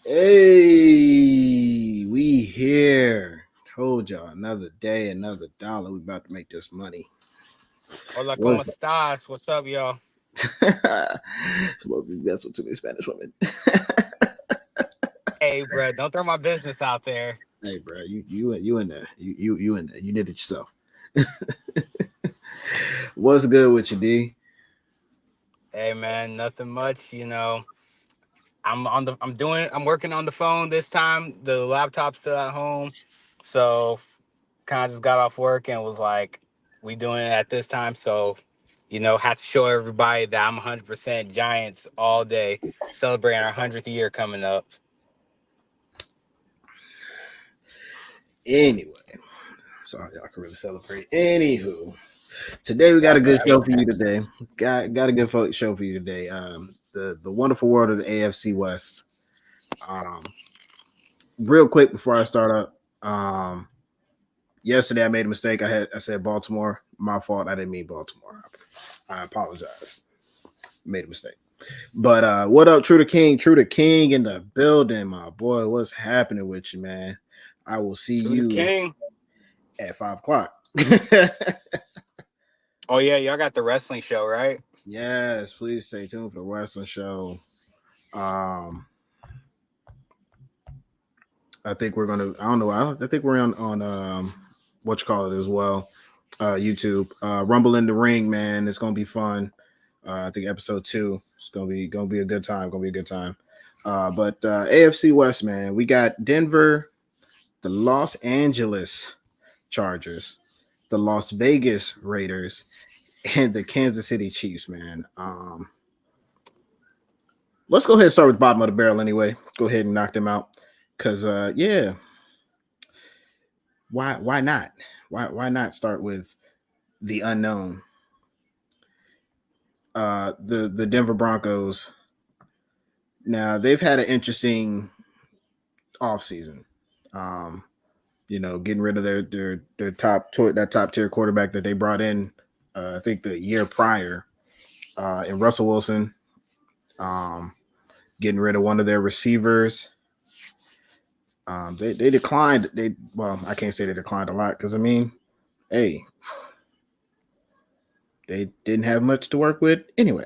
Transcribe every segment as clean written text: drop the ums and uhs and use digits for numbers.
Hey, we here. Told y'all another day, another dollar. We about to make this money. Hola, What? ¿cómo estás? What's up, y'all? Smoke be mess with too many Spanish women. Hey, bro, don't throw my business out there. Hey, bro, you in there? You in there? You did it yourself. What's good with you, D? Hey, man, nothing much. I'm working on the phone this time. The laptop's still at home, so kind of just got off work and was like, we doing it at this time. So, had to show everybody that I'm 100% Giants all day, celebrating our 100th year coming up. Anyway, sorry, y'all can really celebrate. Anywho, today we got a That's good right. show for you today. Got a good show for you today. The wonderful world of the AFC West. Um, real quick before I start up, yesterday I made a mistake. I said Baltimore. My fault. I didn't mean Baltimore. I apologize. Made a mistake. But what up, True the King? True the King in the building, my boy. What's happening with you, man? I will see To the you king. at 5 o'clock. Oh, yeah, y'all got the wrestling show, right? Yes, please stay tuned for the wrestling show. Um, I think we're gonna. I don't know. I think we're on what you call it as well. YouTube. Rumble in the Ring, man. It's gonna be fun. I think episode 2. It's gonna be a good time. Gonna be a good time. But AFC West, man. We got Denver, the Los Angeles Chargers, the Las Vegas Raiders, and the Kansas City Chiefs, man. Let's go ahead and start with the bottom of the barrel anyway. Go ahead and knock them out. Cause yeah, why not? Why not start with the unknown? The Denver Broncos. Now they've had an interesting offseason. Um, getting rid of their top tier quarterback that they brought in, I think the year prior, and Russell Wilson. Um, Getting rid of one of their receivers. They declined. I can't say they declined a lot because I mean, hey, they didn't have much to work with anyway.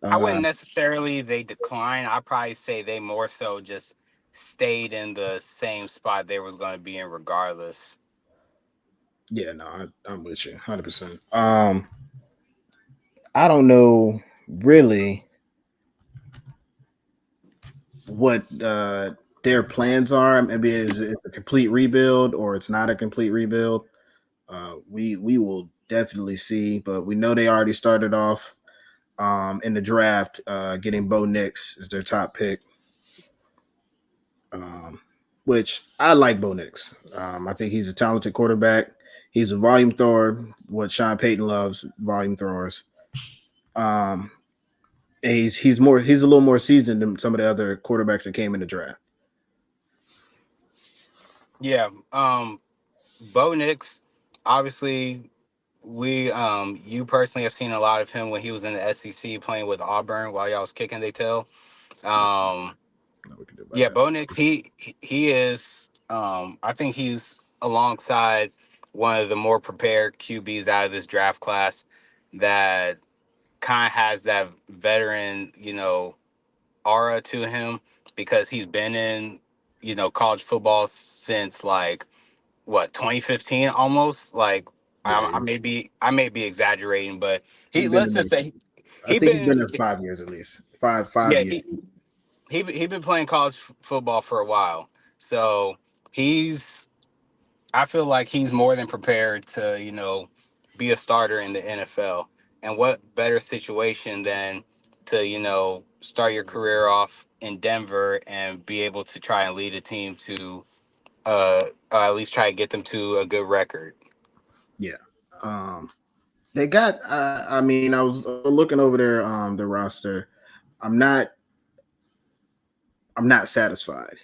I Uh, wouldn't necessarily they decline. I'd probably say they more so just stayed in the same spot they was going to be in regardless. yeah, no, I'm with you 100%. I don't know really what their plans are. Maybe it's a complete rebuild or it's not a complete rebuild. We will definitely see, but we know they already started off in the draft, getting Bo Nix as their top pick, um, which I like Bo Nix. I think he's a talented quarterback. He's a volume thrower, what Sean Payton loves, volume throwers. Um, and he's a little more seasoned than some of the other quarterbacks that came in the draft. Yeah, Bo Nix, obviously, you personally have seen a lot of him when he was in the SEC playing with Auburn while y'all was kicking their tail. Um, What we can do about yeah, that. Bo Nix, he is. I think he's alongside one of the more prepared QBs out of this draft class that kind of has that veteran, aura to him because he's been in, college football since like what 2015 almost. Like Yeah, I may be exaggerating, but he's been let's in just there. say I he think he's been been there 5 years at least. Five yeah years. he been playing college football for a while, so he's I feel like he's more than prepared to, be a starter in the NFL. And what better situation than to, start your career off in Denver and be able to try and lead a team to at least try to get them to a good record. Yeah. Um, they got. I mean, I was looking over their roster. I'm not. I'm not satisfied.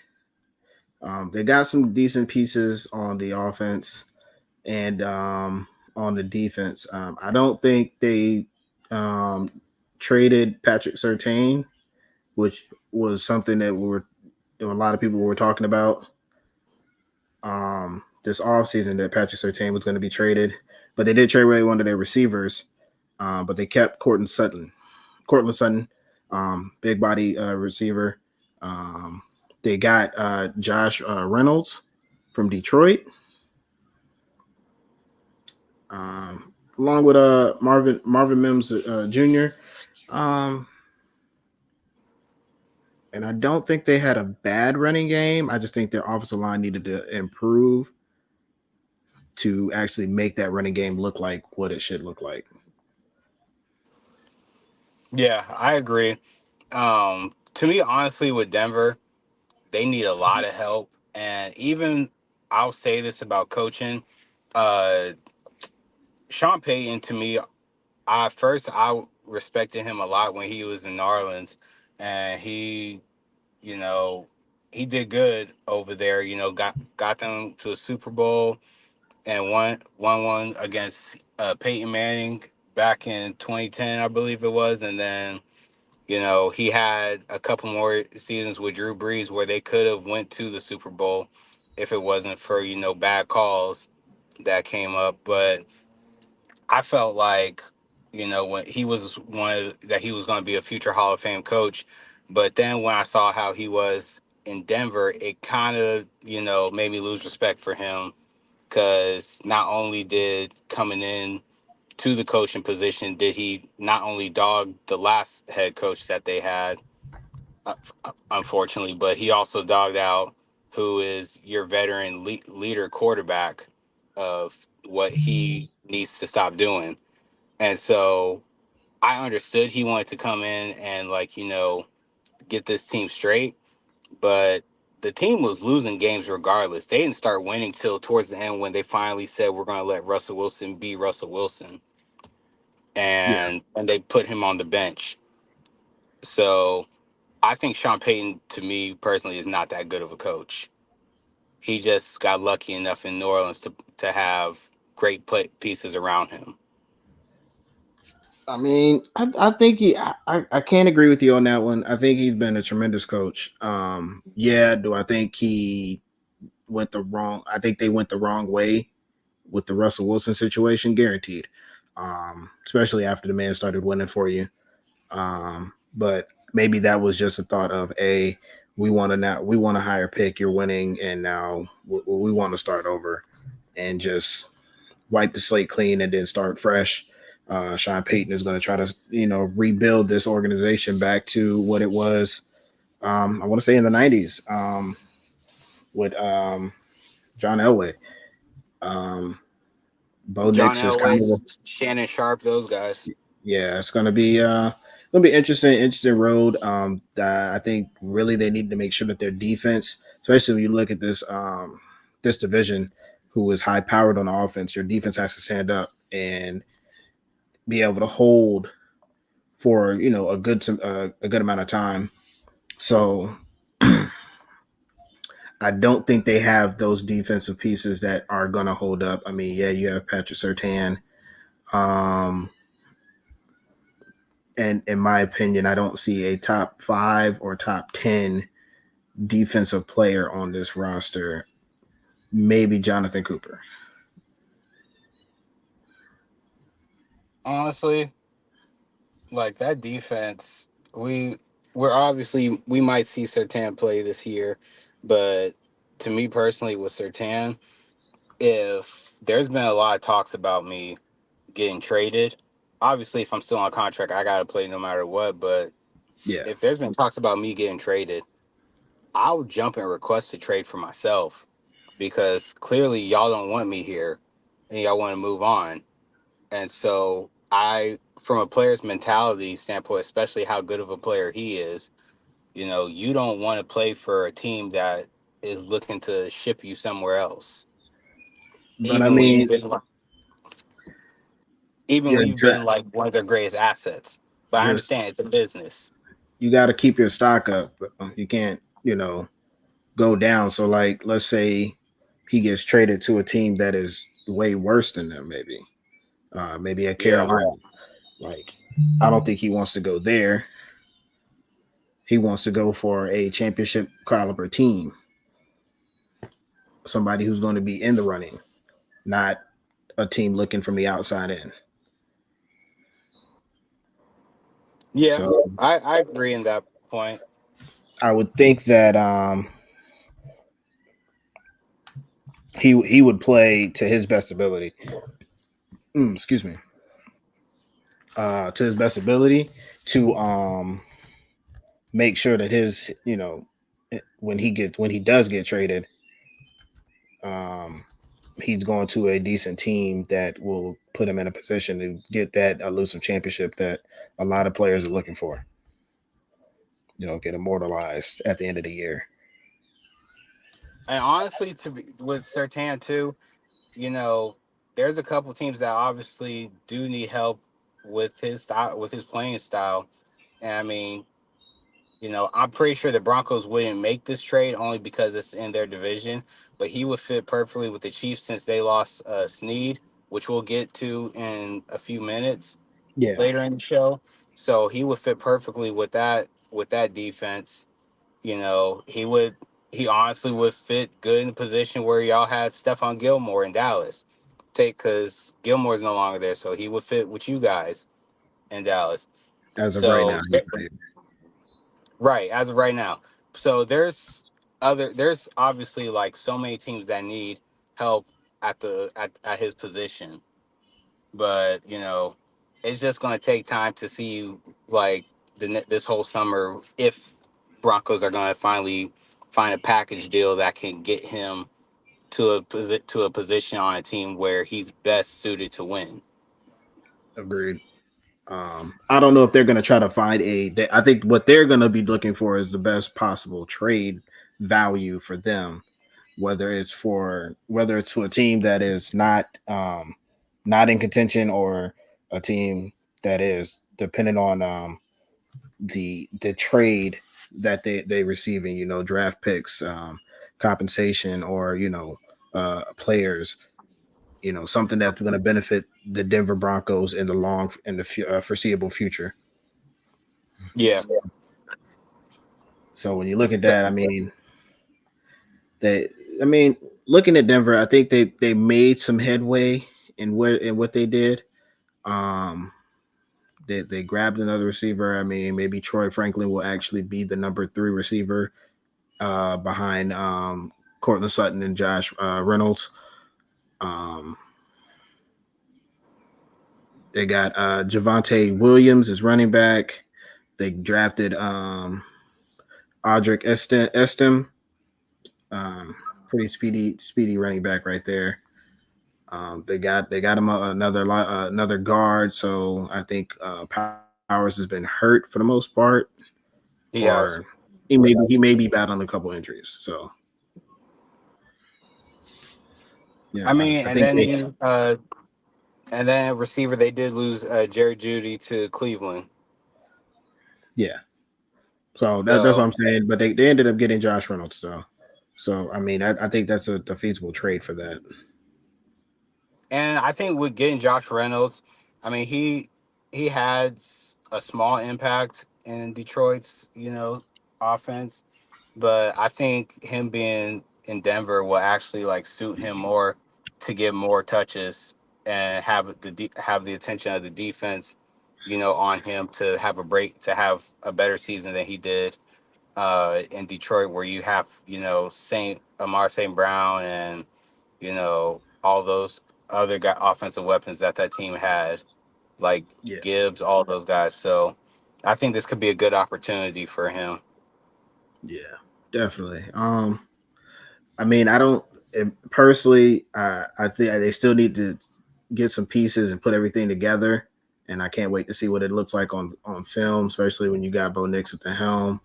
They got some decent pieces on the offense and on the defense. I don't think they um, traded Patrick Surtain, which was something that a lot of people were talking about this offseason, that Patrick Surtain was going to be traded, but they did trade away one of their receivers, but they kept Cortland Sutton, big body receiver. Um, they got Josh Reynolds from Detroit, along with Marvin Mims Jr. Um, and I don't think they had a bad running game. I just think their offensive line needed to improve to actually make that running game look like what it should look like. Yeah, I agree. To me, honestly, with Denver, they need a lot of help. And even I'll say this about coaching. Uh, Sean Payton, to me, I respected him a lot when he was in New Orleans, and you know, he did good over there. Got them to a Super Bowl and won one against Peyton Manning back in 2010, I believe it was, and then he had a couple more seasons with Drew Brees where they could have went to the Super Bowl if it wasn't for bad calls that came up. But I felt like when he was that he was going to be a future Hall of Fame coach. But then when I saw how he was in Denver, it kind of made me lose respect for him, because not only did coming in to the coaching position did he not only dog the last head coach that they had, unfortunately, but he also dogged out who is your veteran leader quarterback of what he needs to stop doing. And so I understood he wanted to come in and get this team straight, but the team was losing games regardless. They didn't start winning till towards the end when they finally said we're going to let Russell Wilson be Russell Wilson, Yeah, and they put him on the bench. So I think Sean Payton, to me personally, is not that good of a coach. He just got lucky enough in New Orleans to have great pieces around him. I mean, I think I can't agree with you on that one. I think he's been a tremendous coach. Yeah, do I think he went the wrong? I think they went the wrong way with the Russell Wilson situation, guaranteed. Especially after the man started winning for you. But maybe that was just a thought of a we want a higher pick. You're winning, and now we want to start over and just wipe the slate clean and then start fresh. Sean Payton is going to try to rebuild this organization back to what it was. I want to say in the '90s with John Elway. Um, Bo John Nix is kind of Elway, Shannon Sharp, those guys. yeah, it's gonna be interesting road. I think really they need to make sure that their defense, especially when you look at this division, who is high powered on the offense, your defense has to stand up and be able to hold for a good amount of time. So I don't think they have those defensive pieces that are gonna hold up. I mean, yeah, you have Patrick Surtain. Um, and in my opinion, I don't see a top 5 or top 10 defensive player on this roster. Maybe Jonathan Cooper. Honestly, like that defense, we're obviously we might see Sertan play this year, but to me personally, with Sertan, if there's been a lot of talks about me getting traded, obviously if I'm still on contract, I gotta play no matter what. But Yeah, if there's been talks about me getting traded, I'll jump and request a trade for myself, because clearly y'all don't want me here and y'all want to move on. And so from a player's mentality standpoint, especially how good of a player he is, you don't want to play for a team that is looking to ship you somewhere else, but I even when you've mean, been like, even your when you've been like one of their greatest assets. But I your understand it's a business. you got to keep your stock up. You can't go down. So like, let's say he gets traded to a team that is way worse than them, maybe at Yeah. Carolina. Like, I don't think he wants to go there. He wants to go for a championship caliber team, somebody who's going to be in the running, not a team looking from the outside in. Yeah, So I agree in that point. I would think that he would play to his best ability. Excuse me. To his best ability to make sure that his when he does get traded, um he's going to a decent team that will put him in a position to get that elusive championship that a lot of players are looking for. Get immortalized at the end of the year. And honestly, to be with Sertan too, you know, there's a couple teams that obviously do need help with his style, with his playing style. And I mean, I'm pretty sure the Broncos wouldn't make this trade only because it's in their division. But he would fit perfectly with the Chiefs since they lost Snead, which we'll get to in a few minutes Yeah, later in the show. So he would fit perfectly with that defense. He honestly would fit good in the position where y'all had Stephon Gilmore in Dallas. Take Because Gilmore's no longer there, so he would fit with you guys in Dallas. as of right now, So he's right. right, as of right now. So there's obviously like so many teams that need help at his position. But it's just going to take time to see like this whole summer if Broncos are going to finally find a package deal that can get him to a position on a team where he's best suited to win. Agreed. I don't know if they're going to try to find I think what they're going to be looking for is the best possible trade value for them, whether it's to a team that is not in contention, or a team that is dependent on the trade that they receiving, draft picks, compensation, or players, something that's going to benefit the Denver Broncos in the foreseeable future. Yeah. So when you look at that, they, I mean, looking at Denver, I think they made some headway in what they did. Um, they grabbed another receiver. Maybe Troy Franklin will actually be the number 3 receiver, behind Cortland Sutton and Josh Reynolds. Um, they got Javante Williams as running back. They drafted Audric Estem, um, pretty speedy running back right there. They got him another guard, so I think Powers has been hurt for the most part, He or has. he may be battling a couple injuries. So I mean, I think they and then receiver they did lose Jerry Judy to Cleveland. yeah. So that's what So I'm saying. But they ended up getting Josh Reynolds though. So I think that's a feasible trade for that. And I think with getting Josh Reynolds, I mean he had a small impact in Detroit's offense, but I think him being in Denver will actually like suit him more to get more touches and have the attention of the defense, on him to have a better season than he did in Detroit, where you have Saint Brown and all those other offensive weapons that team had, like Yeah, Gibbs, all those guys. So I think this could be a good opportunity for him. yeah, definitely. I don't personally. I think they still need to get some pieces and put everything together. And I can't wait to see what it looks like on film, especially when you got Bo Nix at the helm.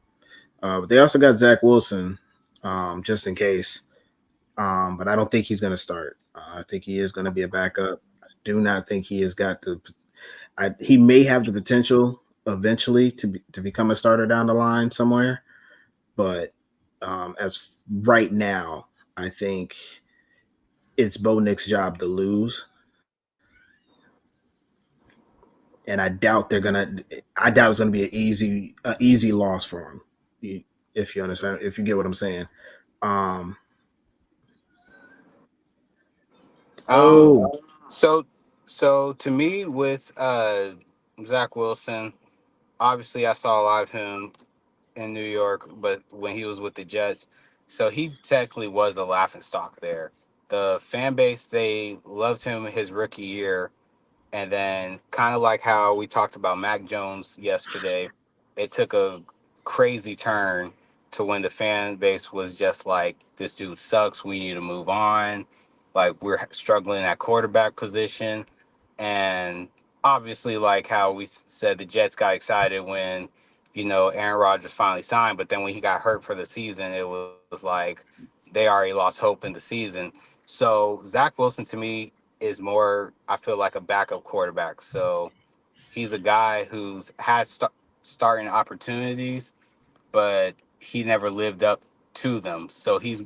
But they also got Zach Wilson, just in case. But I don't think he's going to start. I think he is going to be a backup. I do not think he has got the. He may have the potential eventually to become a starter down the line somewhere, but as right now, I think it's Bo Nick's job to lose, and I doubt it's gonna be an easy loss for him. if you understand, if you get what I'm saying. Um, Um, oh, so so to me with Zach Wilson, obviously I saw a lot of him in New York, but when he was with the Jets, so he technically was the laughing stock there. The fan base, they loved him his rookie year, and then kind of like how we talked about Mac Jones yesterday, it took a crazy turn to when the fan base was just like, this dude sucks. We need to move on. Like, we're struggling at quarterback position. And obviously, like how we said, the Jets got excited when, Aaron Rodgers finally signed. But then when he got hurt for the season, it was like they already lost hope in the season. So Zach Wilson to me is more, I feel like, a backup quarterback. So he's a guy who's had starting opportunities, but he never lived up to them. So he's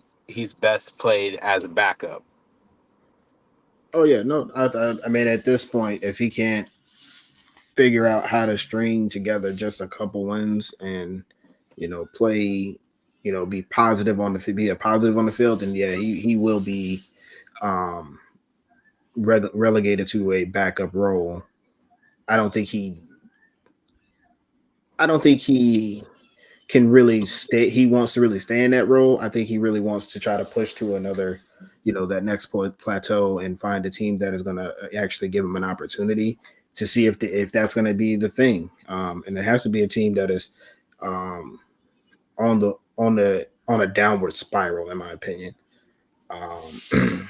best played as a backup. oh yeah, no. I mean, at this point, if he can't figure out how to string together just a couple wins and play, be positive on the be a positive on the field, then yeah, he will be um relegated to a backup role. I don't think he I don't think he can really stay. He wants to really stay in that role. I think he really wants to try to push to another, that next plateau and find a team that is going to actually give him an opportunity to see if that's going to be the thing. And it has to be a team that is um, on a downward spiral, in my opinion. Um,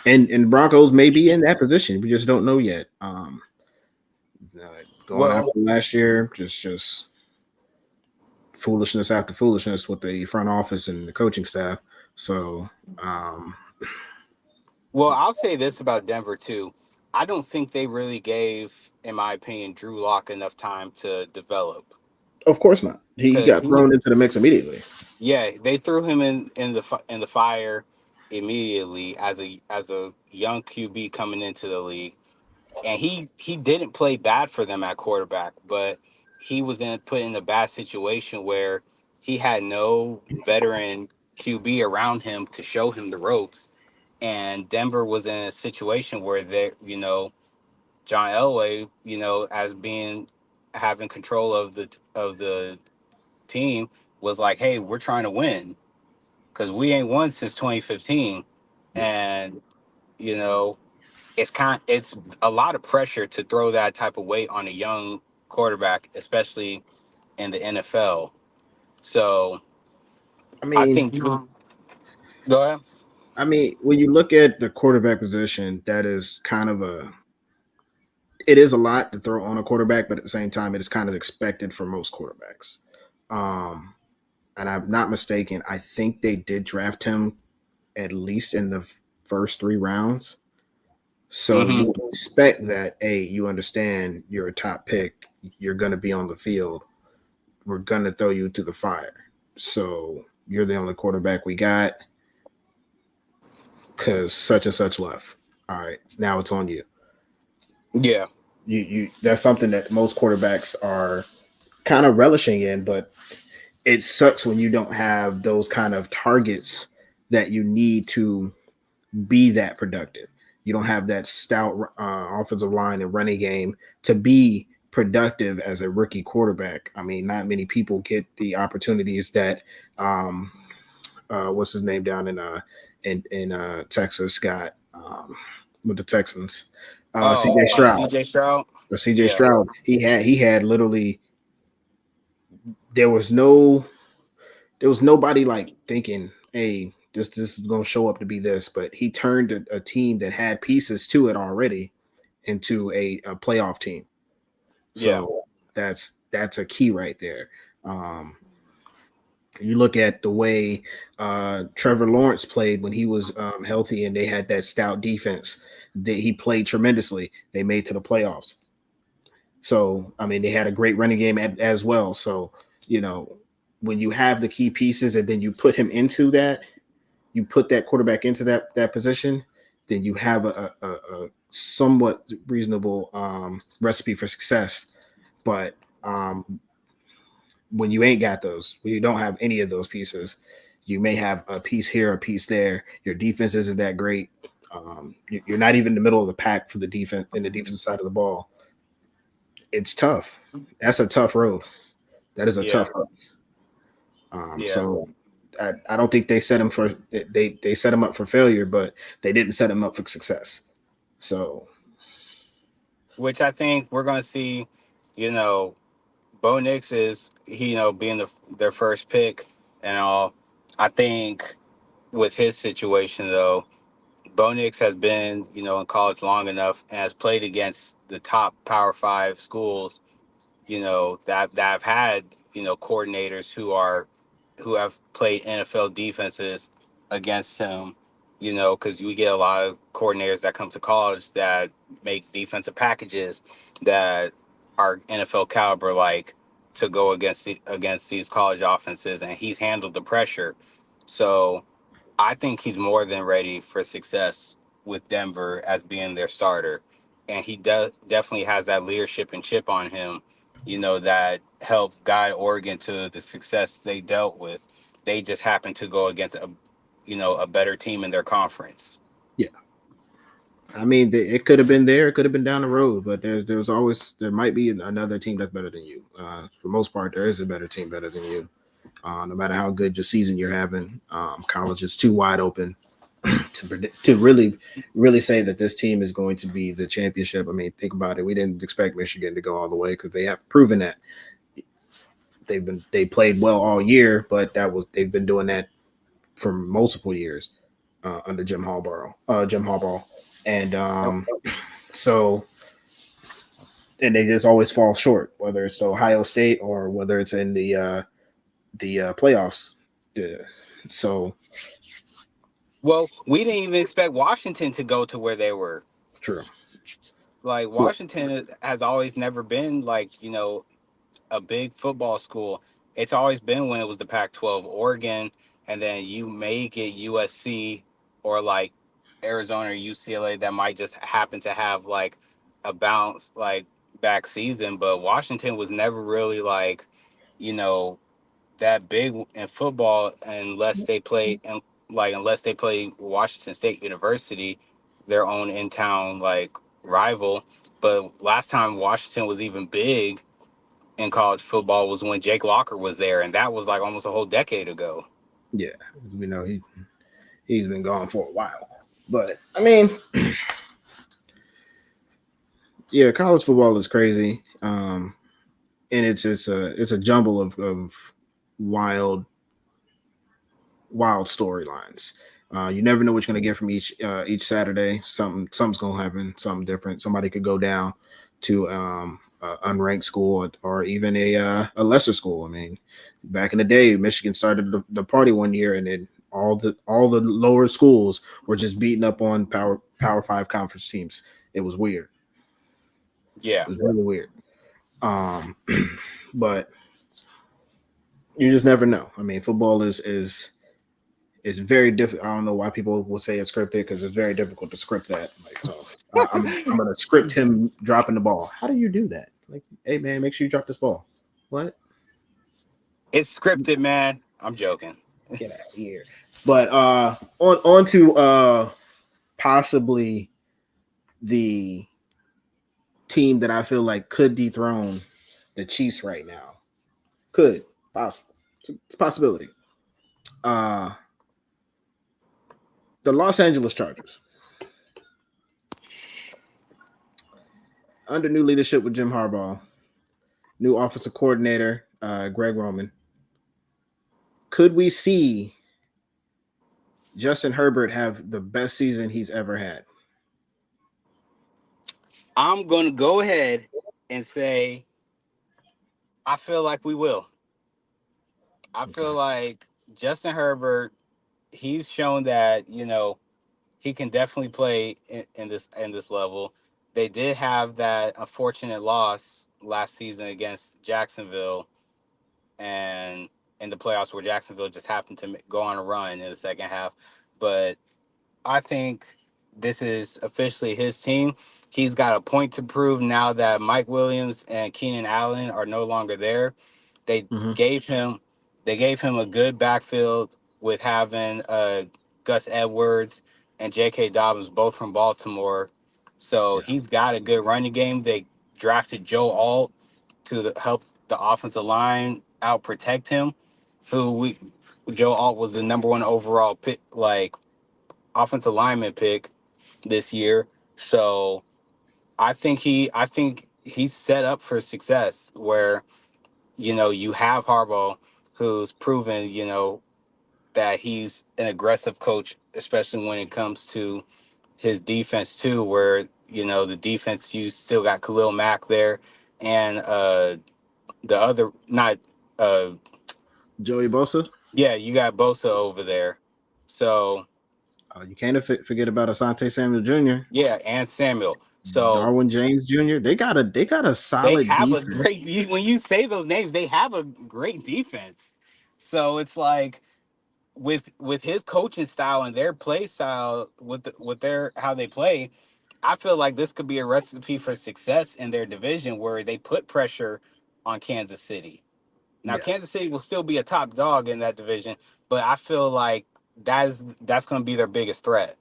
and Broncos may be in that position. We just don't know yet. Going after Well, last year, just foolishness after foolishness with the front office and the coaching staff. So, um, well, I'll say this about Denver too. I don't think they really gave, in my opinion, Drew Lock enough time to develop. of course not. He Because got he, thrown into the mix immediately. yeah, they threw him in the fire immediately as a young QB coming into the league, and he didn't play bad for them at quarterback, but he was put in a bad situation where he had no veteran QB around him to show him the ropes, and Denver was in a situation where John Elway, as being having control of the team, was like, hey, we're trying to win because we ain't won since 2015, Yeah. and you know it's a lot of pressure to throw that type of weight on a young quarterback, especially in the NFL. So I I mean, think Drew. Go ahead. when you look at the quarterback position, that is it is a lot to throw on a quarterback, but at the same time, it is kind of expected for most quarterbacks. Um, and I'm not mistaken, I think they did draft him at least in the first 3 rounds. So Hmm. you expect that, you understand you're a top pick, you're going to be on the field, we're going to throw you to the fire. So you're the only quarterback we got because such and such left. All right, now it's on you. Yeah. You that's something that most quarterbacks are kind of relishing in, but it sucks when you don't have those kind of targets that you need to be that productive. You don't have that stout offensive line and running game to be productive as a rookie quarterback. I mean, not many people get the opportunities that what's his name down in Texas got with the Texans. CJ Oh, Stroud. CJ Stroud. CJ Yeah. Stroud. He had literally there was no there was nobody like thinking, hey, this is gonna show up to be this, but he turned a team that had pieces to it already into a playoff team. Yeah. So that's a key right there. Um, you look at the way Trevor Lawrence played when he was healthy, and they had that stout defense. He played tremendously. They made to the playoffs. So I mean, they had a great running game as well. So you know, when you have the key pieces, and then you put him into that, you put that quarterback into that position, then you have a somewhat reasonable recipe for success. But when you ain't got those, when you don't have any of those pieces, you may have a piece here, a piece there. Your defense isn't that great. You're not even in the middle of the pack for the defense in the defensive side of the ball. It's tough. That's a tough road. That is a Yeah, tough road. yeah. So I don't think they set him for they set him up for failure, but they didn't set him up for success. So Which I think we're going to see, you know, Bo Nix is, being their first pick and all. I think with his situation, though, Bo Nix has been, in college long enough and has played against the top Power Five schools, that have had, coordinators who have played NFL defenses against him, because we get a lot of coordinators that come to college that make defensive packages that are NFL caliber, like to go against these college offenses, and he's handled the pressure. So I think he's more than ready for success with Denver as being their starter, and he does definitely has that leadership and chip on him, that helped guide Oregon to the success they dealt with. They just happened to go against a better team in their conference. yeah, I mean it could have been there, it could have been down the road, but there's always there might be another team that's better than you. For most part, there is a better team better than you. No matter how good your season you're having, college is too wide open to really say that this team is going to be the championship. I mean, think about it. We didn't expect Michigan to go all the way because they have proven that they played well all year, but they've been doing that for multiple years under Jim Harbaugh, and Yep. so and they just always fall short, whether it's Ohio State or whether it's in the playoffs. Yeah. So Well, we didn't even expect Washington to go to where they were. true. Like Washington has always never been like a big football school. It's always been when it was the Pac-12, Oregon, and then you may get USC or like Arizona or UCLA that might just happen to have like a bounce like back season. But Washington was never really like, you know, that big in football unless they play Washington State University, their own in town like rival. But last time Washington was even big in college football was when Jake Locker was there, and that was like almost a whole decade ago. Yeah, we know he's been gone for a while, but I mean, yeah, college football is crazy, and it's a jumble of wild wild storylines. You never know what you're gonna get from each Saturday. Something's gonna happen. Something different. Somebody could go down to unranked school or even a lesser school. I mean, back in the day, Michigan started the party one year, and then all the lower schools were just beating up on Power Five conference teams. It was weird. Yeah. It was really weird. Um, but you just never know. I mean, football is very difficult. I don't know why people will say it's scripted because it's very difficult to script that. Like, I'm gonna script him dropping the ball. How do you do that? Like, hey man, make sure you drop this ball. What? It's scripted, man. I'm joking. Get out of here. But on to possibly the team that I feel like could dethrone the Chiefs right now. Could possible. It's a possibility. Uh, the Los Angeles Chargers under new leadership with Jim Harbaugh, new offensive coordinator Greg Roman. Could we see Justin Herbert have the best season he's ever had? I'm gonna go ahead and say I feel like we will. I feel Okay. like Justin Herbert, he's shown that he can definitely play in this level. They did have that unfortunate loss last season against Jacksonville, and in the playoffs where Jacksonville just happened to go on a run in the second half. But I think this is officially his team. He's got a point to prove now that Mike Williams and Keenan Allen are no longer there. They Hmm. gave him a good backfield with having Gus Edwards and J.K. Dobbins both from Baltimore. So Yeah. he's got a good running game. They drafted Joe Alt to help the offensive line out protect him. Who we Joe Alt was the number one overall pick, like offensive lineman pick this year. So I think he's set up for success where, you have Harbaugh, who's proven, that he's an aggressive coach, especially when it comes to his defense too, where, the defense, you still got Khalil Mack there, and the other not uh Joey Bosa. yeah, you got Bosa over there. So You can't forget about Asante Samuel Jr., yeah, and Samuel. So Darwin James Jr. They got a they solid have a defense. great when you say those names, they have a great defense. So it's like with his coaching style and their play style with their how they play, I feel like this could be a recipe for success in their division where they put pressure on Kansas City. Now Yeah. Kansas City will still be a top dog in that division, but I feel like that's going to be their biggest threat.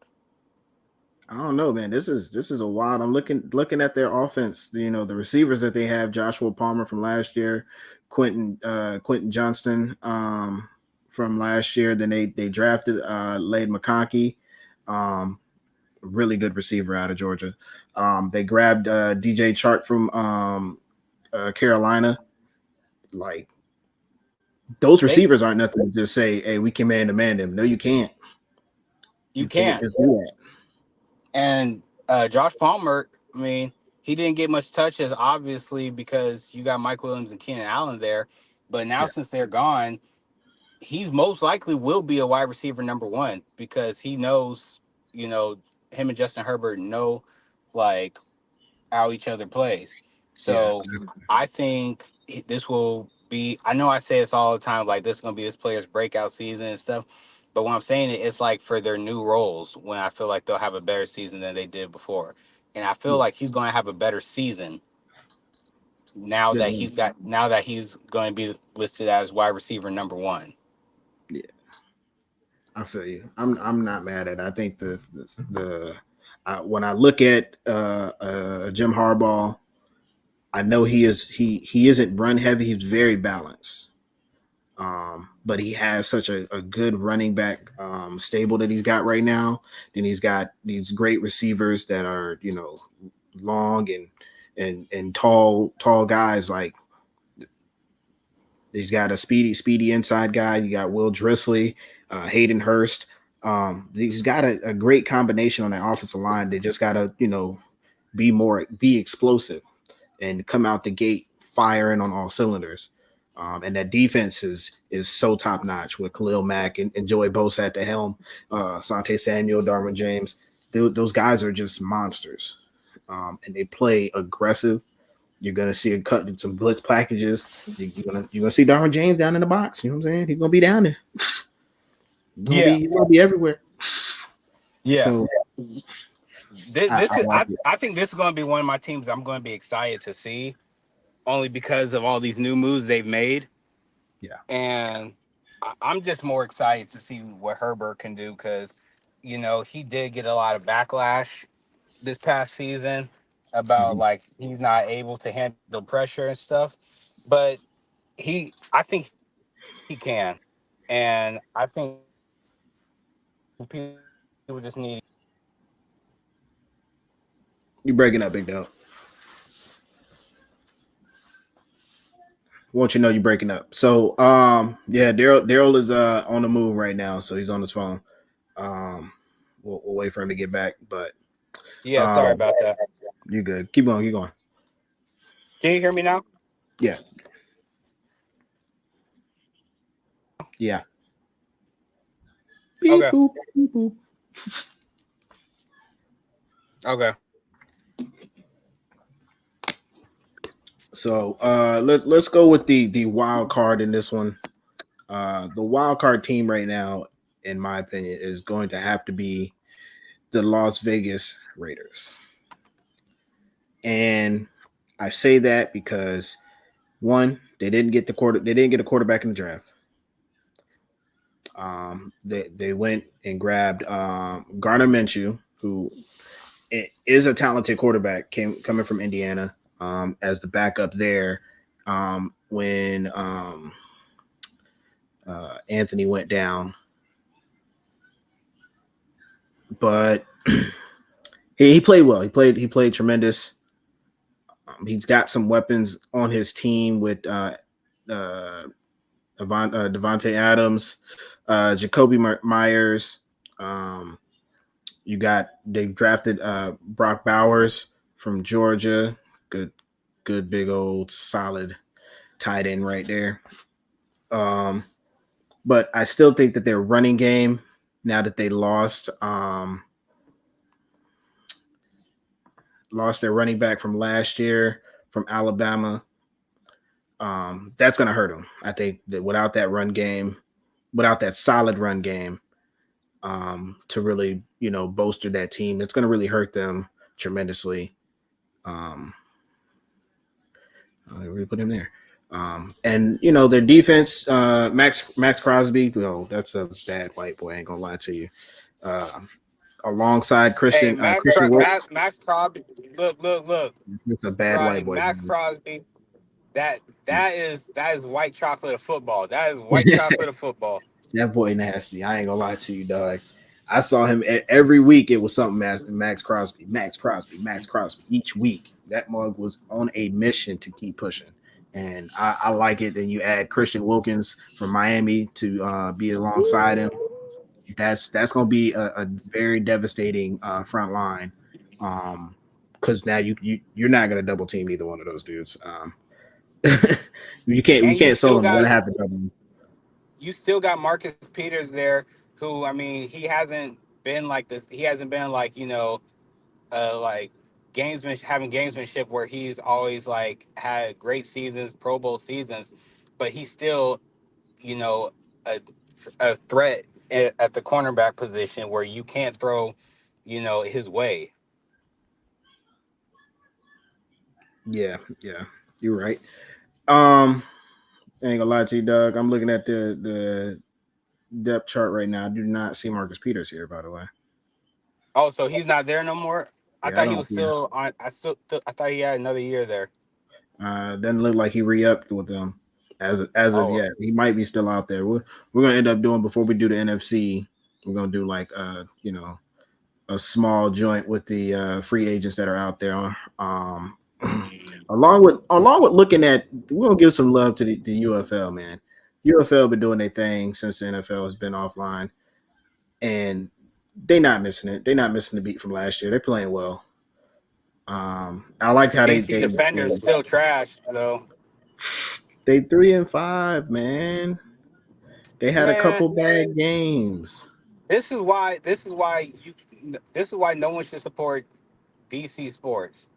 I don't know, man. This is a wild. I'm looking at their offense. The receivers that they have: Joshua Palmer from last year, Quentin Johnston from last year. Then they drafted Lade McConkey, um, really good receiver out of Georgia. They grabbed DJ Chark from Carolina. Like those They receivers aren't nothing to just say, "Hey, we can man to man them." No, you can't. You You can't can't. just do that. And Josh Palmer, I mean, he didn't get much touches, obviously, because you got Mike Williams and Keenan Allen there. But now, Yeah, since they're gone, he's most likely will be a wide receiver number one because he knows, you know, him and Justin Herbert know like how each other plays. yeah. So I think this will be. I know I say this all the time, like this is gonna be this player's breakout season and stuff. But when I'm saying it, it's like for their new roles when I feel like they'll have a better season than they did before, and I feel Yeah. like he's gonna have a better season now that Then, he's going to be listed as wide receiver number one. yeah, I feel you. I'm not mad at it. I think the when I look at Jim Harbaugh, I know he isn't run heavy. He's very balanced. But he has such a good running back stable that he's got right now. Then he's got these great receivers that are long and tall guys. Like he's got a speedy inside guy. You got Will Drisley, Hayden Hurst. He's got a great combination on that offensive line. They just got to be explosive and come out the gate firing on all cylinders. And that defense is so top notch with Khalil Mack and Joey Bosa at the helm, Sante Samuel, Darwin James. Those guys are just monsters, and they play aggressive. You're gonna see a cut some blitz packages. You're gonna see Darwin James down in the box. You know what I'm saying? He's gonna be down there. Yeah, He's gonna be everywhere. yeah. So This I is like it. I think this is going to be one of my teams I'm going to be excited to see only because of all these new moves they've made, Yeah. and I'm just more excited to see what Herbert can do because he did get a lot of backlash this past season about Mhm. like he's not able to handle pressure and stuff, but I think he can, and I think people just need. You breaking up, big dog. Want you to know you breaking up. So yeah, Daryl is on the move right now, so he's on his phone. Um we'll wait for him to get back, but Yeah, sorry um about that. you good. Keep going, keep going. Can you hear me now? Yeah, yeah. Beep Okay. boop, beep boop. Okay. So let's go with the wild card in this one. The wild card team right now, in my opinion, is going to have to be the Las Vegas Raiders. And I say that because One, they didn't get a quarterback in the draft. They went and grabbed Gardner Minshew, who is a talented quarterback, coming from Indiana, as the backup there. When Anthony went down, but he played well. He played tremendous. He's got some weapons on his team with uh, Devontae Adams, Jacoby Myers. Um, they drafted Brock Bowers from Georgia. Good big old solid tight end right there. Um, but I still think that their running game, now that they lost their running back from last year from Alabama, that's going to hurt them. I think that without that solid run game, to really bolster that team, it's going to really hurt them tremendously. Um, I really put him there. And their defense, Max Crosby. Oh, that's a bad white boy. I ain't gonna lie to you. Uh, Alongside Hey, Christian Wilkes, Max Crosby. Look, it's a bad white Rodney. boy. Max Crosby. That is white chocolate of football. That is white chocolate of football. That boy nasty. I ain't gonna lie to you, dog. I saw him every week. It was something Max Crosby, Max Crosby, Max Crosby. Each week, that mug was on a mission to keep pushing, and I like it. Then you add Christian Wilkins from Miami to be alongside him. That's going to be a very devastating front line, because now you're not going to double team either one of those dudes. You And can't solo them. You're going to have to double them. you still got Marcus Peters there, who I mean, he hasn't been like this. He hasn't been like like gamesmanship where he's always like had great seasons, Pro Bowl seasons, but he's still you know a a threat at the cornerback position where you can't throw his way. Yeah, you're right. Um, I ain't gonna lie to you, Doug. I'm looking at the depth chart right now. I do not see Marcus Peters here, by the way. Oh, so he's not there no more. I Yeah, I thought he don't was see him. still on. I thought he had another year there. Doesn't look like he re-upped with them as of Oh, yet. He might be still out there. We're gonna end up doing, before we do the NFC. We're gonna do like a small joint with the free agents that are out there. Along with looking at, we're gonna give some love to the UFL, man. UFL been doing their thing since the NFL has been offline, and they not missing it. They're not missing the beat from last year. They're playing well. I like how DC defenders still trash though. they 3-5, man. They had a Man, couple bad games. this is why no one should support DC sports.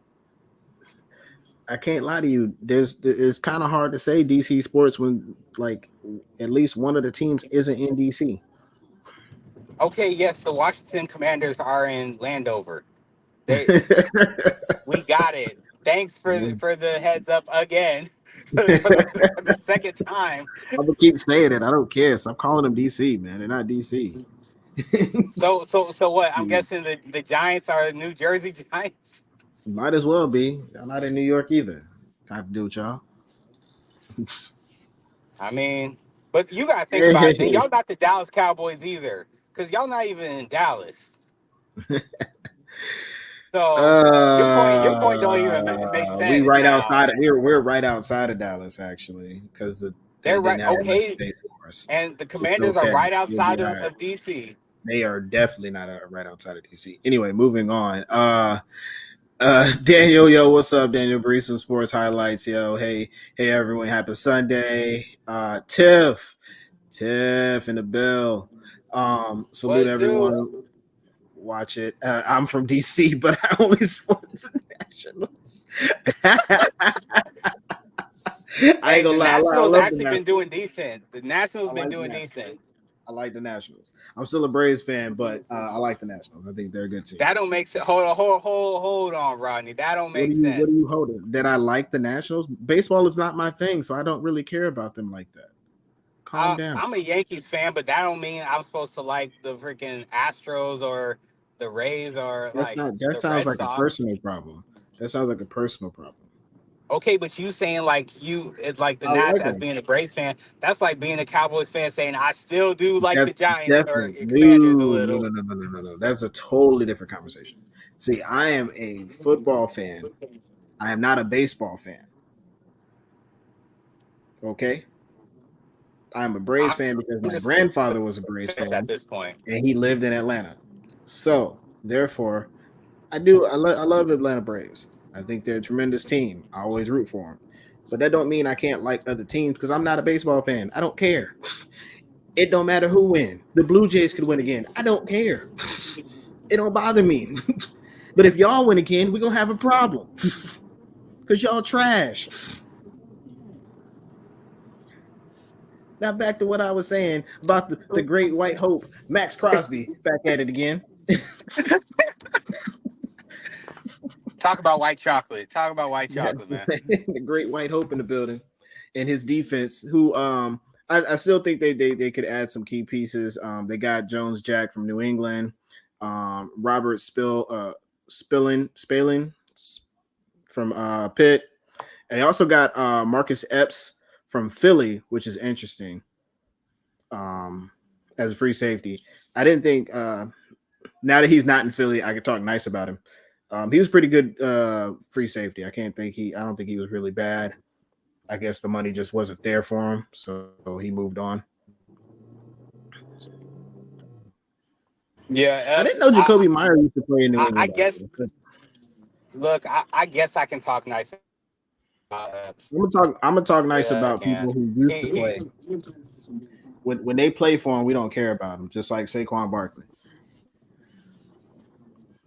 I can't lie to you. It's kind of hard to say DC sports when, like, at least one of the teams isn't in DC. Okay, yes, the Washington Commanders are in Landover. They We got it. Thanks I'm for the heads up again for the second time. gonna keep saying it. I don't care. Stop calling them DC, man. They're not DC. So what? I'm guessing the Giants are New Jersey Giants. Might as well be. I'm not in New York either. Time to do with y'all. I mean, but you gotta think about it. Then y'all not the Dallas Cowboys either, because y'all not even in Dallas. So your point don't even make We sense right now. outside. We're right outside of Dallas, actually, because They're they right. now have Okay, state for us. and the It's Commanders are okay. right You'll be outside all right. of DC. They are definitely not right outside of DC. Anyway, moving on. Daniel, yo, what's up, Daniel Brees from Sports Highlights, yo. Hey, everyone, happy Sunday. Tiff in the bill. What Salute it do? everyone. Watch it. I'm from DC, but I only support the Nationals. I Hey, ain't the gonna lie, I Nationals love the actually been Nationals. doing decent. The Nationals I been like the doing Nationals. decent. I like the Nationals. I'm still a Braves fan, but I like the Nationals. I think they're a good team. That don't make sense. Hold on, Rodney. That don't make What are sense. you holding? That I like the Nationals? Baseball is not my thing, so I don't really care about them like that. Calm down. I'm a Yankees fan, but that don't mean I'm supposed to like the freaking Astros or the Rays or That's like not. That the sounds Red like a Sox. personal problem. That sounds like a personal problem. Okay, but you saying like it's like the I Nats like as them. being a Braves fan. That's like being a Cowboys fan saying I still do like That's the Giants or definitely Commanders a no, little. no, no, no, no, no, no. That's a totally different conversation. See, I am a football fan. I am not a baseball fan. Okay, I'm a Braves I'm fan because my just grandfather was a Braves at fan this point. and he lived in Atlanta. So therefore, I do. I love the Atlanta Braves. I think they're a tremendous team. I always root for them. But that don't mean I can't like other teams because I'm not a baseball fan. I don't care. It don't matter who win. The Blue Jays could win again. I don't care. It don't bother me. But if y'all win again, we're gonna have a problem. Because y'all trash. Now back to what I was saying about the great white hope, Max Crosby, back at it again. Talk about white chocolate. Talk about white Yeah. chocolate, man. The great white hope in the building. And his defense, who I still think they could add some key pieces. They got Jones Jack from New England, Robert Spilling from Pitt, and they also got Marcus Epps from Philly, which is interesting. As a free safety, I didn't think now that he's not in Philly, I could talk nice about him. He was pretty good free safety. I don't think he was really bad. I guess the money just wasn't there for him, so he moved on. I Yeah, didn't know Epps. Jacoby Meyer used to play in New I England. guess. Look, I guess I can talk nice about Epps. I'm gonna talk nice Yeah, I about can. people who used to He play. When they play for him, we don't care about them. Just like Saquon Barkley